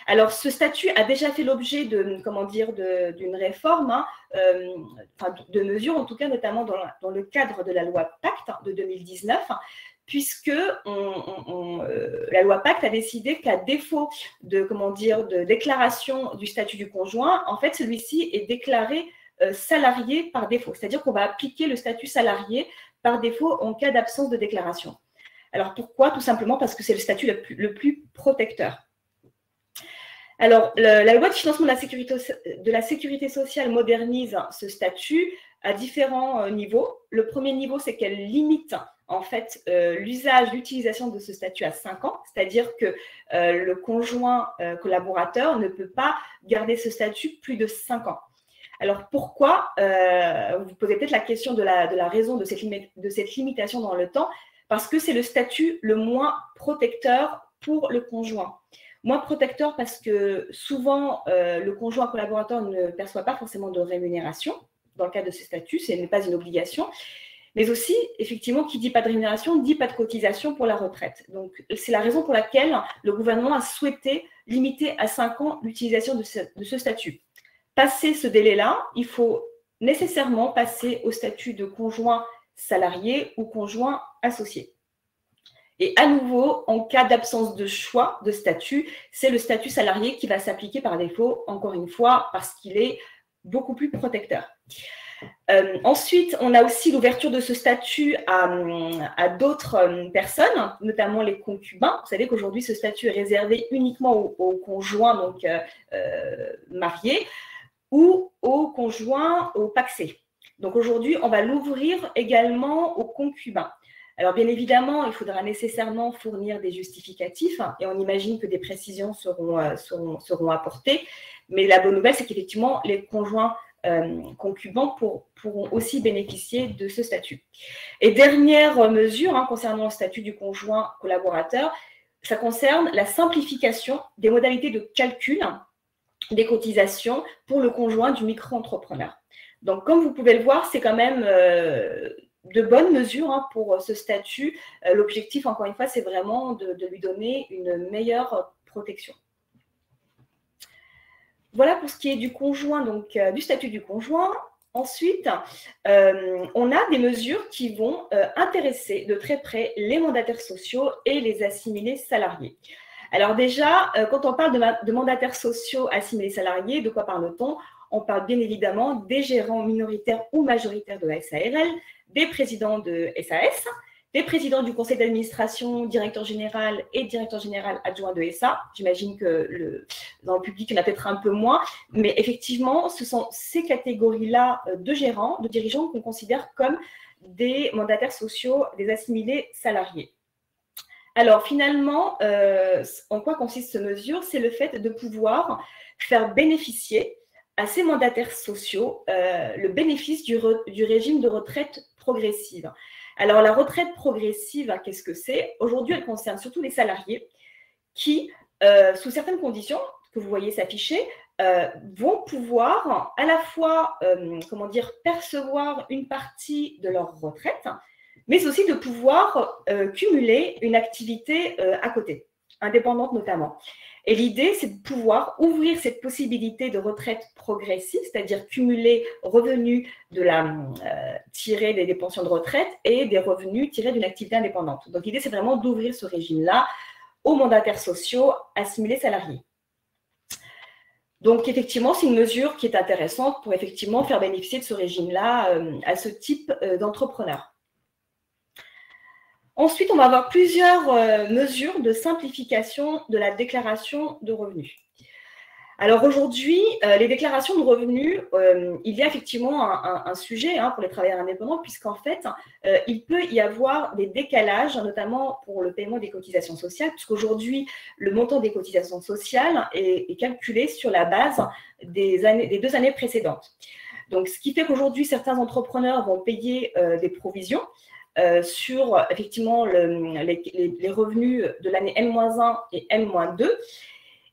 [SPEAKER 1] Alors, ce statut a déjà fait l'objet d'une réforme, de mesures, en tout cas, notamment dans le cadre de la loi Pacte de 2019, puisque la loi Pacte a décidé qu'à défaut de déclaration du statut du conjoint, en fait, celui-ci est déclaré salarié par défaut. C'est-à-dire qu'on va appliquer le statut salarié par défaut en cas d'absence de déclaration. Alors, pourquoi? Tout simplement parce que c'est le statut le plus protecteur. Alors, la loi de financement de la sécurité sociale modernise ce statut à différents niveaux. Le premier niveau, c'est qu'elle limite en fait l'utilisation de ce statut à 5 ans, c'est-à-dire que le conjoint collaborateur ne peut pas garder ce statut plus de 5 ans. Alors, pourquoi? Vous vous posez peut-être la question de la raison de cette limitation dans le temps, parce que c'est le statut le moins protecteur pour le conjoint. Moins protecteur parce que souvent, le conjoint collaborateur ne perçoit pas forcément de rémunération dans le cadre de ce statut, ce n'est pas une obligation. Mais aussi, effectivement, qui dit pas de rémunération, dit pas de cotisation pour la retraite. Donc, c'est la raison pour laquelle le gouvernement a souhaité limiter à 5 ans l'utilisation de ce statut. Passé ce délai-là, il faut nécessairement passer au statut de conjoint salarié ou conjoint associé. Et à nouveau, en cas d'absence de choix de statut, c'est le statut salarié qui va s'appliquer par défaut, encore une fois, parce qu'il est beaucoup plus protecteur. Ensuite, on a aussi l'ouverture de ce statut à d'autres personnes, notamment les concubins. Vous savez qu'aujourd'hui, ce statut est réservé uniquement aux conjoints donc, mariés ou aux conjoints au pacsé. Donc aujourd'hui, on va l'ouvrir également aux concubins. Alors, bien évidemment, il faudra nécessairement fournir des justificatifs et on imagine que des précisions seront apportées. Mais la bonne nouvelle, c'est qu'effectivement, les conjoints concubins pourront aussi bénéficier de ce statut. Et dernière mesure concernant le statut du conjoint collaborateur, ça concerne la simplification des modalités de calcul des cotisations pour le conjoint du micro-entrepreneur. Donc, comme vous pouvez le voir, c'est quand même de bonnes mesures pour ce statut. L'objectif, encore une fois, c'est vraiment de lui donner une meilleure protection. Voilà pour ce qui est du conjoint, donc du statut du conjoint. Ensuite, on a des mesures qui vont intéresser de très près les mandataires sociaux et les assimilés salariés. Alors déjà, quand on parle de mandataires sociaux assimilés salariés, de quoi parle-t-on? On parle bien évidemment des gérants minoritaires ou majoritaires de la SARL, des présidents de SAS, des présidents du conseil d'administration, directeur général et directeur général adjoint de SA. J'imagine que dans le public, il y en a peut-être un peu moins, mais effectivement, ce sont ces catégories-là de gérants, de dirigeants qu'on considère comme des mandataires sociaux, des assimilés salariés. Alors finalement, en quoi consiste cette mesure? C'est le fait de pouvoir faire bénéficier à ces mandataires sociaux le bénéfice du régime de retraite progressive. Alors la retraite progressive, qu'est-ce que c'est? Aujourd'hui, elle concerne surtout les salariés qui, sous certaines conditions que vous voyez s'afficher, vont pouvoir à la fois percevoir une partie de leur retraite, mais aussi de pouvoir cumuler une activité à côté. indépendantes notamment. Et l'idée, c'est de pouvoir ouvrir cette possibilité de retraite progressive, c'est-à-dire cumuler revenus tirés des pensions de retraite et des revenus tirés d'une activité indépendante. Donc l'idée, c'est vraiment d'ouvrir ce régime-là aux mandataires sociaux assimilés salariés. Donc, effectivement, c'est une mesure qui est intéressante pour effectivement faire bénéficier de ce régime-là à ce type d'entrepreneurs. Ensuite, on va avoir plusieurs mesures de simplification de la déclaration de revenus. Alors aujourd'hui, les déclarations de revenus, il y a effectivement un sujet pour les travailleurs indépendants, puisqu'en fait, il peut y avoir des décalages, notamment pour le paiement des cotisations sociales, puisqu'aujourd'hui, le montant des cotisations sociales est calculé sur la base des 2 années précédentes. Donc, ce qui fait qu'aujourd'hui, certains entrepreneurs vont payer des provisions sur effectivement les revenus de l'année N-1 et N-2,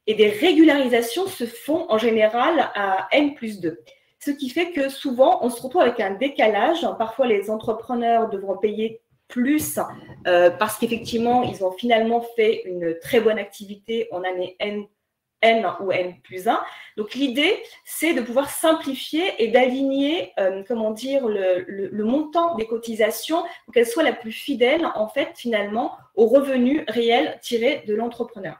[SPEAKER 1] et des régularisations se font en général à N+2. Ce qui fait que souvent, on se retrouve avec un décalage. Parfois, les entrepreneurs devront payer plus parce qu'effectivement, ils ont finalement fait une très bonne activité en année N ou N+1. Donc, l'idée, c'est de pouvoir simplifier et d'aligner, le montant des cotisations pour qu'elle soit la plus fidèle, en fait, finalement, aux revenus réels tirés de l'entrepreneur.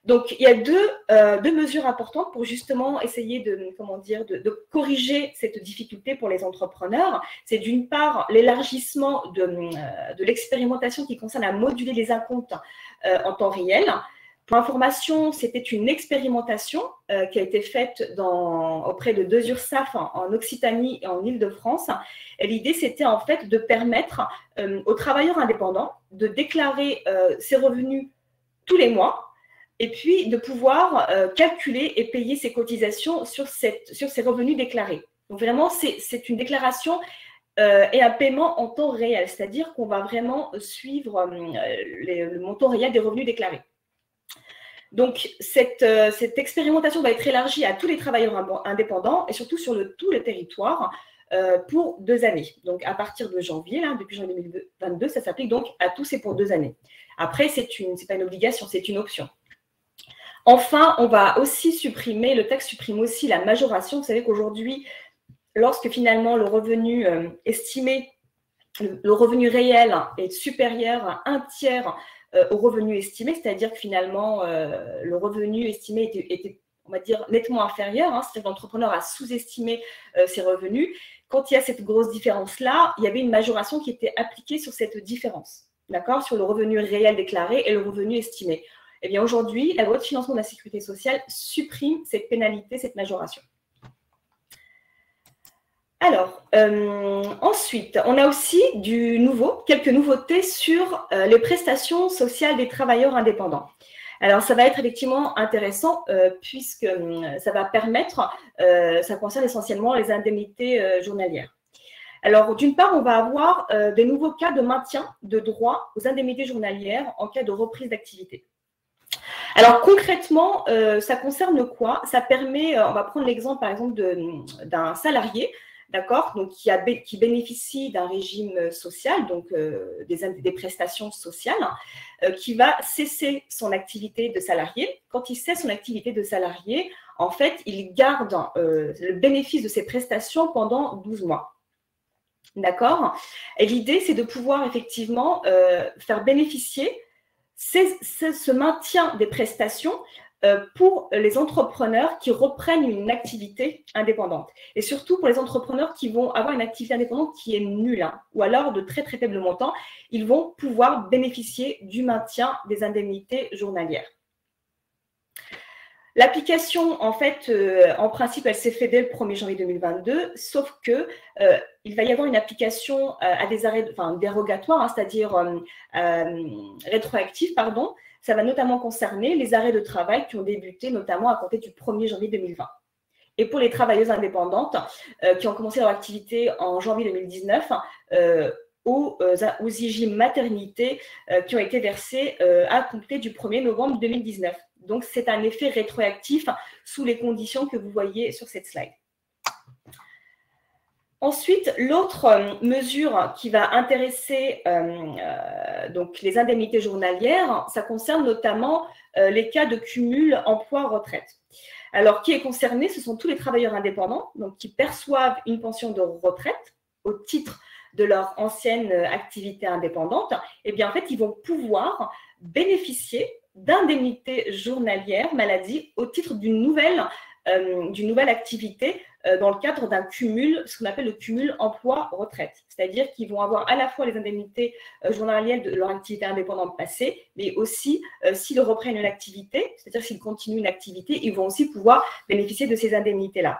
[SPEAKER 1] Donc, il y a deux mesures importantes pour justement essayer de corriger cette difficulté pour les entrepreneurs. C'est d'une part l'élargissement de l'expérimentation qui concerne à moduler les acomptes en temps réel. Pour information, c'était une expérimentation qui a été faite auprès de 2 URSSAF en Occitanie et en Île-de-France. Et l'idée, c'était en fait de permettre aux travailleurs indépendants de déclarer ses revenus tous les mois, et puis de pouvoir calculer et payer ses cotisations sur ces revenus déclarés. Donc vraiment, c'est une déclaration et un paiement en temps réel, c'est-à-dire qu'on va vraiment suivre le montant réel des revenus déclarés. Donc, cette expérimentation va être élargie à tous les travailleurs indépendants et surtout sur tout le territoire pour 2 années. Donc, à partir de janvier, depuis janvier 2022, ça s'applique donc à tous et pour 2 années. Après, c'est pas une obligation, c'est une option. Enfin, on va aussi supprimer, le texte supprime aussi la majoration. Vous savez qu'aujourd'hui, lorsque finalement le revenu estimé, le revenu réel est supérieur à 1/3 au revenu estimé, c'est-à-dire que finalement, le revenu estimé était, on va dire, nettement inférieur, c'est-à-dire que l'entrepreneur a sous-estimé ses revenus. Quand il y a cette grosse différence-là, il y avait une majoration qui était appliquée sur cette différence, d'accord, sur le revenu réel déclaré et le revenu estimé. Eh bien, aujourd'hui, la loi de financement de la sécurité sociale supprime cette pénalité, cette majoration. Alors, ensuite, on a aussi quelques nouveautés sur les prestations sociales des travailleurs indépendants. Alors, ça va être effectivement intéressant puisque ça va permettre, ça concerne essentiellement les indemnités journalières. Alors, d'une part, on va avoir des nouveaux cas de maintien de droit aux indemnités journalières en cas de reprise d'activité. Alors concrètement, ça concerne quoi? Ça permet, on va prendre l'exemple par exemple d'un salarié, d'accord, donc qui bénéficie d'un régime social, donc des prestations sociales, qui va cesser son activité de salarié. Quand il cesse son activité de salarié, en fait, il garde le bénéfice de ses prestations pendant 12 mois. D'accord? Et l'idée, c'est de pouvoir effectivement faire bénéficier ce maintien des prestations pour les entrepreneurs qui reprennent une activité indépendante. Et surtout pour les entrepreneurs qui vont avoir une activité indépendante qui est nulle ou alors de très très faible montant, ils vont pouvoir bénéficier du maintien des indemnités journalières. L'application, en fait, en principe, elle s'est faite dès le 1er janvier 2022, sauf que il va y avoir une application à des arrêts, dérogatoires, c'est-à-dire rétroactifs, pardon. Ça va notamment concerner les arrêts de travail qui ont débuté notamment à compter du 1er janvier 2020. Et pour les travailleuses indépendantes qui ont commencé leur activité en janvier 2019, aux IJ maternité qui ont été versés à compter du 1er novembre 2019. Donc, c'est un effet rétroactif sous les conditions que vous voyez sur cette slide. Ensuite, l'autre mesure qui va intéresser donc les indemnités journalières, ça concerne notamment les cas de cumul emploi-retraite. Alors, qui est concerné, ce sont tous les travailleurs indépendants, donc qui perçoivent une pension de retraite au titre de leur ancienne activité indépendante. Et bien, en fait, ils vont pouvoir bénéficier d'indemnités journalières maladie au titre d'une nouvelle activité dans le cadre d'un cumul, ce qu'on appelle le cumul emploi-retraite. C'est-à-dire qu'ils vont avoir à la fois les indemnités journalières de leur activité indépendante passée, mais aussi s'ils reprennent une activité, c'est-à-dire s'ils continuent une activité, ils vont aussi pouvoir bénéficier de ces indemnités-là.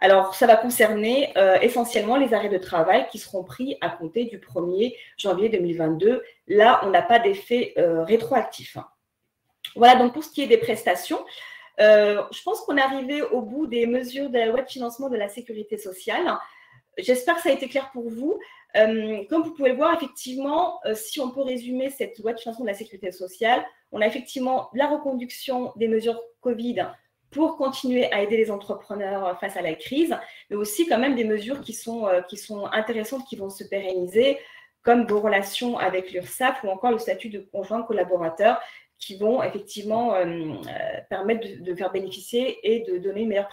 [SPEAKER 1] Alors, ça va concerner essentiellement les arrêts de travail qui seront pris à compter du 1er janvier 2022. Là, on n'a pas d'effet rétroactif. Voilà, donc pour ce qui est des prestations, je pense qu'on est arrivé au bout des mesures de la loi de financement de la sécurité sociale. J'espère que ça a été clair pour vous. Comme vous pouvez le voir, effectivement, si on peut résumer cette loi de financement de la sécurité sociale, on a effectivement la reconduction des mesures Covid pour continuer à aider les entrepreneurs face à la crise, mais aussi quand même des mesures qui sont intéressantes, qui vont se pérenniser, comme vos relations avec l'URSSAF ou encore le statut de conjoint collaborateur, qui vont effectivement permettre de faire bénéficier et de donner une meilleure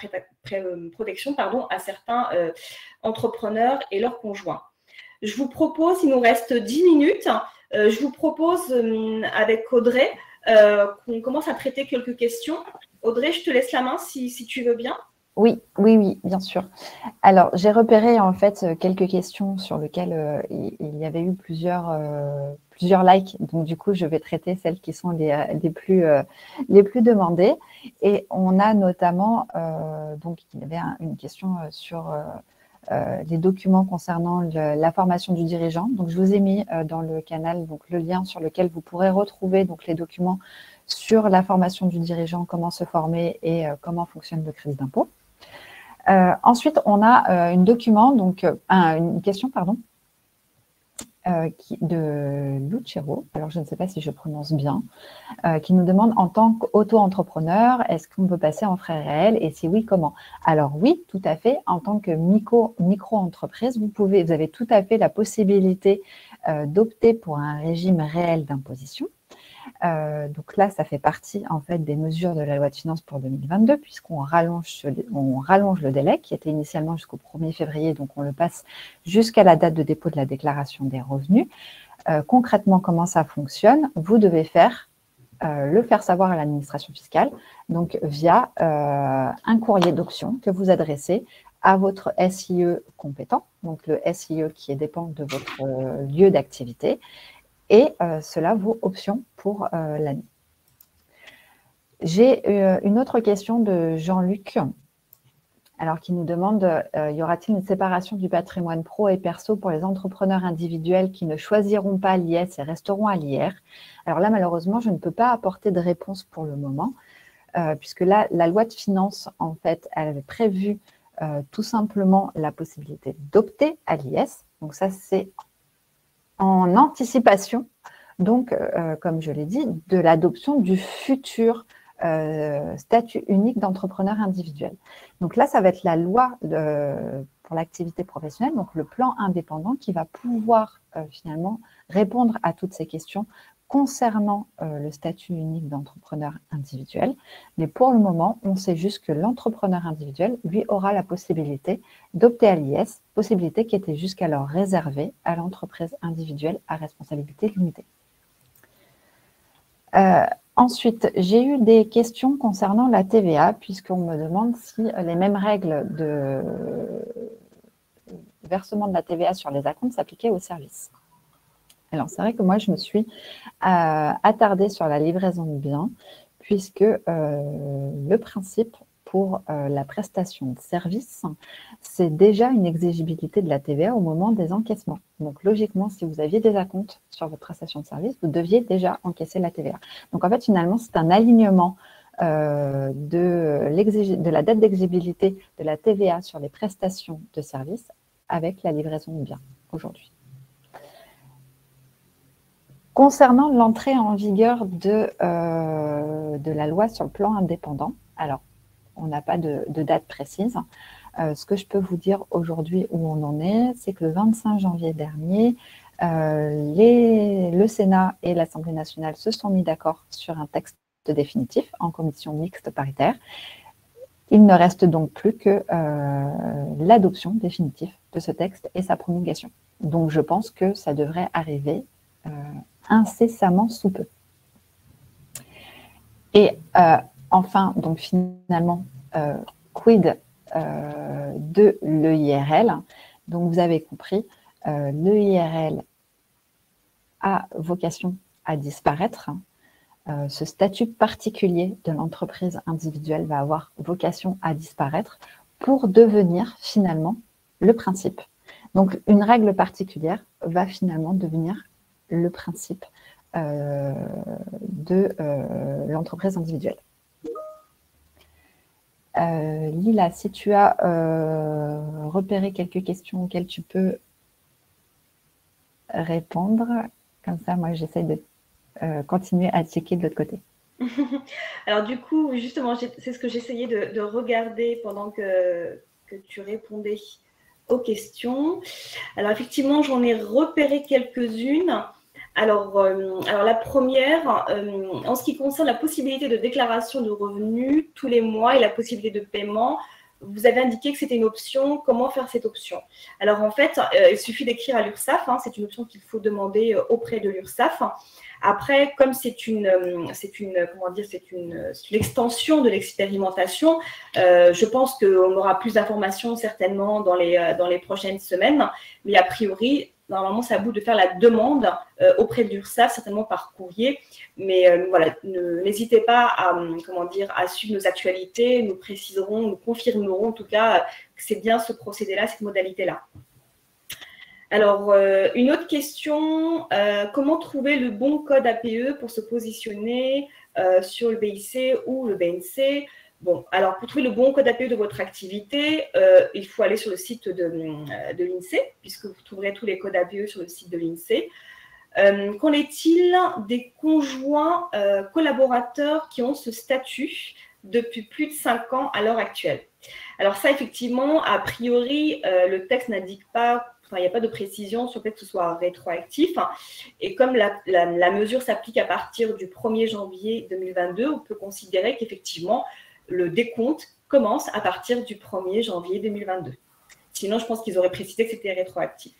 [SPEAKER 1] protection à certains entrepreneurs et leurs conjoints. Je vous propose, il nous reste 10 minutes, je vous propose avec Audrey qu'on commence à traiter quelques questions. Audrey, je te laisse la main si tu veux bien.
[SPEAKER 2] Oui, bien sûr. Alors, j'ai repéré en fait quelques questions sur lesquelles il y avait eu plusieurs likes. Donc, du coup, je vais traiter celles qui sont les plus demandées. Et on a notamment, donc, il y avait une question sur les documents concernant la formation du dirigeant. Donc, je vous ai mis dans le canal donc, le lien sur lequel vous pourrez retrouver donc, les documents sur la formation du dirigeant, comment se former et comment fonctionne le crédit d'impôt. Ensuite, on a une question de Lucero, alors je ne sais pas si je prononce bien, qui nous demande en tant qu'auto-entrepreneur, est-ce qu'on peut passer en frais réels et si oui, comment? Alors oui, tout à fait. En tant que micro-entreprise, vous avez tout à fait la possibilité d'opter pour un régime réel d'imposition. Donc là, ça fait partie en fait des mesures de la loi de finances pour 2022 puisqu'on rallonge le délai qui était initialement jusqu'au 1er février, donc on le passe jusqu'à la date de dépôt de la déclaration des revenus. Concrètement, comment ça fonctionne? Vous devez le faire savoir à l'administration fiscale, donc via un courrier d'option que vous adressez à votre SIE compétent, donc le SIE qui dépend de votre lieu d'activité. Et cela vaut option pour l'année. J'ai une autre question de Jean-Luc, alors qui nous demande y aura-t-il une séparation du patrimoine pro et perso pour les entrepreneurs individuels qui ne choisiront pas l'IS et resteront à l'IR? Alors là, malheureusement, je ne peux pas apporter de réponse pour le moment, puisque là, la loi de finances, en fait, elle avait prévu tout simplement la possibilité d'opter à l'IS. Donc ça, c'est en anticipation, donc, comme je l'ai dit, de l'adoption du futur statut unique d'entrepreneur individuel. Donc là, ça va être la loi pour l'activité professionnelle, donc le plan indépendant qui va pouvoir finalement répondre à toutes ces questions concernant le statut unique d'entrepreneur individuel. Mais pour le moment, on sait juste que l'entrepreneur individuel, lui, aura la possibilité d'opter à l'IS, possibilité qui était jusqu'alors réservée à l'entreprise individuelle à responsabilité limitée. Ensuite, j'ai eu des questions concernant la TVA, puisqu'on me demande si les mêmes règles de versement de la TVA sur les acomptes s'appliquaient aux services. Alors, c'est vrai que moi, je me suis attardée sur la livraison de biens, puisque le principe pour la prestation de service, c'est déjà une exigibilité de la TVA au moment des encaissements. Donc, logiquement, si vous aviez des acomptes sur votre prestation de service, vous deviez déjà encaisser la TVA. Donc, en fait, finalement, c'est un alignement de la date d'exigibilité de la TVA sur les prestations de service avec la livraison de biens aujourd'hui. Concernant l'entrée en vigueur de la loi sur le plan indépendant, alors, on n'a pas de date précise. Ce que je peux vous dire aujourd'hui où on en est, c'est que le 25 janvier dernier, le Sénat et l'Assemblée nationale se sont mis d'accord sur un texte définitif en commission mixte paritaire. Il ne reste donc plus que l'adoption définitive de ce texte et sa promulgation. Donc je pense que ça devrait arriver incessamment sous peu. Et enfin, donc finalement, quid de l'EIRL. Donc vous avez compris, l'EIRL a vocation à disparaître. Ce statut particulier de l'entreprise individuelle va avoir vocation à disparaître pour devenir finalement le principe. Donc une règle particulière va finalement devenir le principe de l'entreprise individuelle. Lila, si tu as repéré quelques questions auxquelles tu peux répondre, comme ça, moi, j'essaie de continuer à checker de l'autre côté.
[SPEAKER 1] Alors du coup, justement, c'est ce que j'essayais de regarder pendant que tu répondais aux questions. Alors effectivement, j'en ai repéré quelques-unes. Alors la première, en ce qui concerne la possibilité de déclaration de revenus tous les mois et la possibilité de paiement, vous avez indiqué que c'était une option. Comment faire cette option? Alors en fait, il suffit d'écrire à l'URSSAF. C'est une option qu'il faut demander auprès de l'URSSAF. Après, comme c'est une extension de l'expérimentation, je pense qu'on aura plus d'informations certainement dans les prochaines semaines. Mais a priori, normalement, c'est à vous de faire la demande auprès de l'URSSAF, certainement par courrier. Mais voilà, n'hésitez pas à suivre nos actualités. Nous préciserons, nous confirmerons en tout cas que c'est bien ce procédé-là, cette modalité-là. Alors, une autre question, comment trouver le bon code APE pour se positionner sur le BIC ou le BNC? Bon, alors pour trouver le bon code APE de votre activité, il faut aller sur le site de l'INSEE, puisque vous trouverez tous les codes APE sur le site de l'INSEE. Qu'en est-il des conjoints collaborateurs qui ont ce statut depuis plus de 5 ans à l'heure actuelle? Alors ça, effectivement, a priori, le texte n'indique pas, il n'y a pas de précision sur le fait que ce soit rétroactif. Et comme la mesure s'applique à partir du 1er janvier 2022, on peut considérer qu'effectivement, le décompte commence à partir du 1er janvier 2022. Sinon, je pense qu'ils auraient précisé que c'était rétroactif.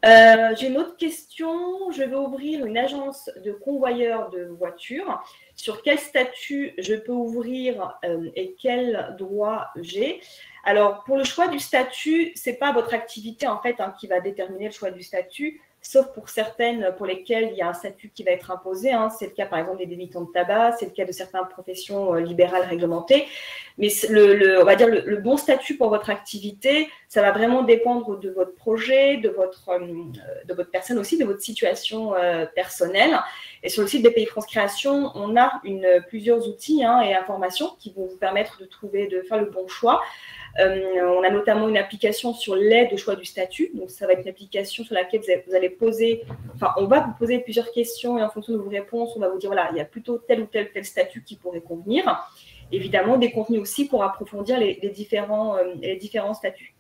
[SPEAKER 1] J'ai une autre question. Je vais ouvrir une agence de convoyeur de voitures. Sur quel statut je peux ouvrir et quel droit j'ai? Alors, pour le choix du statut, ce n'est pas votre activité en fait qui va déterminer le choix du statut, sauf pour certaines pour lesquelles il y a un statut qui va être imposé. C'est le cas par exemple des débitants de tabac, c'est le cas de certaines professions libérales réglementées. Mais on va dire le bon statut pour votre activité, ça va vraiment dépendre de votre projet, de votre personne aussi, de votre situation personnelle. Et sur le site des Pays France Création, on a plusieurs outils et informations qui vont vous permettre de faire le bon choix. On a notamment une application sur l'aide au choix du statut. Donc, ça va être une application sur laquelle vous allez on va vous poser plusieurs questions et en fonction de vos réponses, on va vous dire, voilà, il y a plutôt tel ou tel statut qui pourrait convenir. Évidemment, des contenus aussi pour approfondir les différents statuts.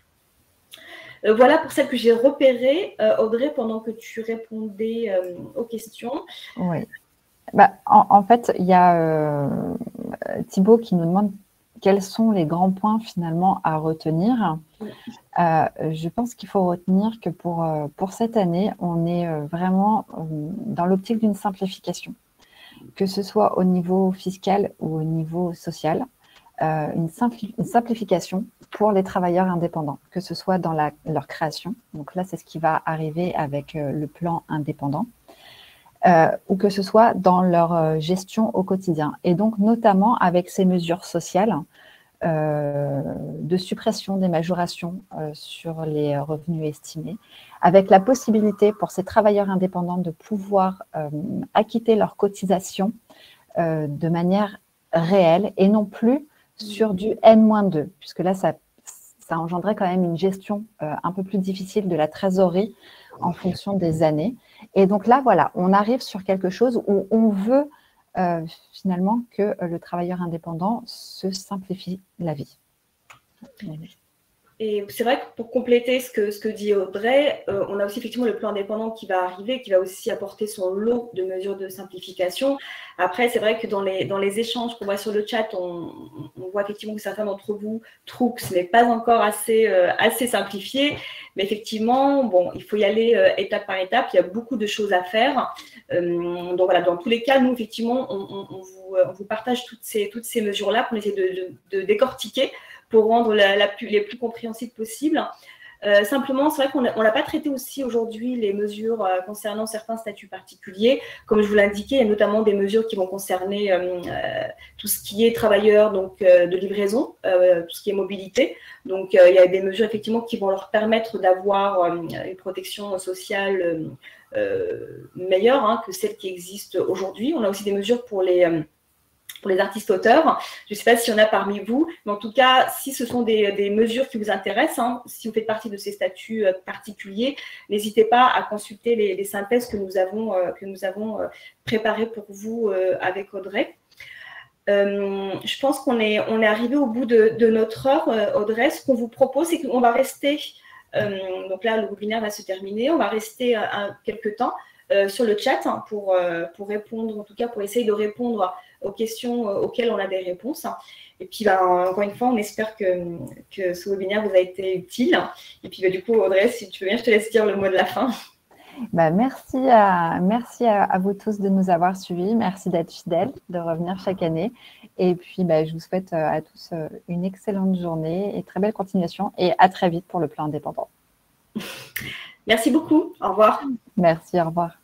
[SPEAKER 1] Voilà pour celles que j'ai repérées. Audrey, pendant que tu répondais aux questions.
[SPEAKER 2] Oui. En fait, il y a Thibaut qui nous demande quels sont les grands points finalement à retenir. Je pense qu'il faut retenir que pour cette année, on est vraiment dans l'optique d'une simplification, que ce soit au niveau fiscal ou au niveau social, une simplification pour les travailleurs indépendants, que ce soit dans leur création. Donc là, c'est ce qui va arriver avec le plan indépendant. Ou que ce soit dans leur gestion au quotidien. Et donc, notamment avec ces mesures sociales de suppression des majorations sur les revenus estimés, avec la possibilité pour ces travailleurs indépendants de pouvoir acquitter leurs cotisations de manière réelle et non plus sur du N-2, puisque là, ça engendrait quand même une gestion un peu plus difficile de la trésorerie en fonction des années. Et donc là, voilà, on arrive sur quelque chose où on veut finalement que le travailleur indépendant se simplifie la vie.
[SPEAKER 1] Et c'est vrai que pour compléter ce que dit Audrey, on a aussi effectivement le plan indépendant qui va arriver, qui va aussi apporter son lot de mesures de simplification. Après, c'est vrai que dans les échanges qu'on voit sur le chat, on voit effectivement que certains d'entre vous trouvent que ce n'est pas encore assez simplifié. Mais effectivement, bon, il faut y aller étape par étape. Il y a beaucoup de choses à faire. Donc voilà, dans tous les cas, nous, effectivement, on vous partage toutes ces mesures-là pour essayer de décortiquer, pour rendre les plus compréhensibles possibles. Simplement, c'est vrai qu'on n'a pas traité aussi aujourd'hui les mesures concernant certains statuts particuliers. Comme je vous l'indiquais, il y a notamment des mesures qui vont concerner tout ce qui est travailleurs donc, de livraison, tout ce qui est mobilité. Donc, il y a des mesures effectivement qui vont leur permettre d'avoir une protection sociale meilleure que celle qui existe aujourd'hui. On a aussi des mesures pour les artistes-auteurs. Je ne sais pas s'il y en a parmi vous, mais en tout cas, si ce sont des mesures qui vous intéressent, si vous faites partie de ces statuts particuliers, n'hésitez pas à consulter les synthèses que nous avons préparées pour vous avec Audrey. Je pense qu'on est arrivé au bout de notre heure, Audrey. Ce qu'on vous propose, c'est qu'on va rester, donc là, le webinaire va se terminer, on va rester quelques temps sur le chat pour répondre, en tout cas pour essayer de répondre aux questions auxquelles on a des réponses. Et puis, encore une fois, on espère que ce webinaire vous a été utile. Et puis, du coup, Audrey, si tu veux bien, je te laisse dire le mot de la fin.
[SPEAKER 2] Merci à vous tous de nous avoir suivis. Merci d'être fidèles, de revenir chaque année. Et puis, je vous souhaite à tous une excellente journée et très belle continuation. Et à très vite pour le plan indépendant.
[SPEAKER 1] Merci beaucoup. Au revoir.
[SPEAKER 2] Merci, au revoir.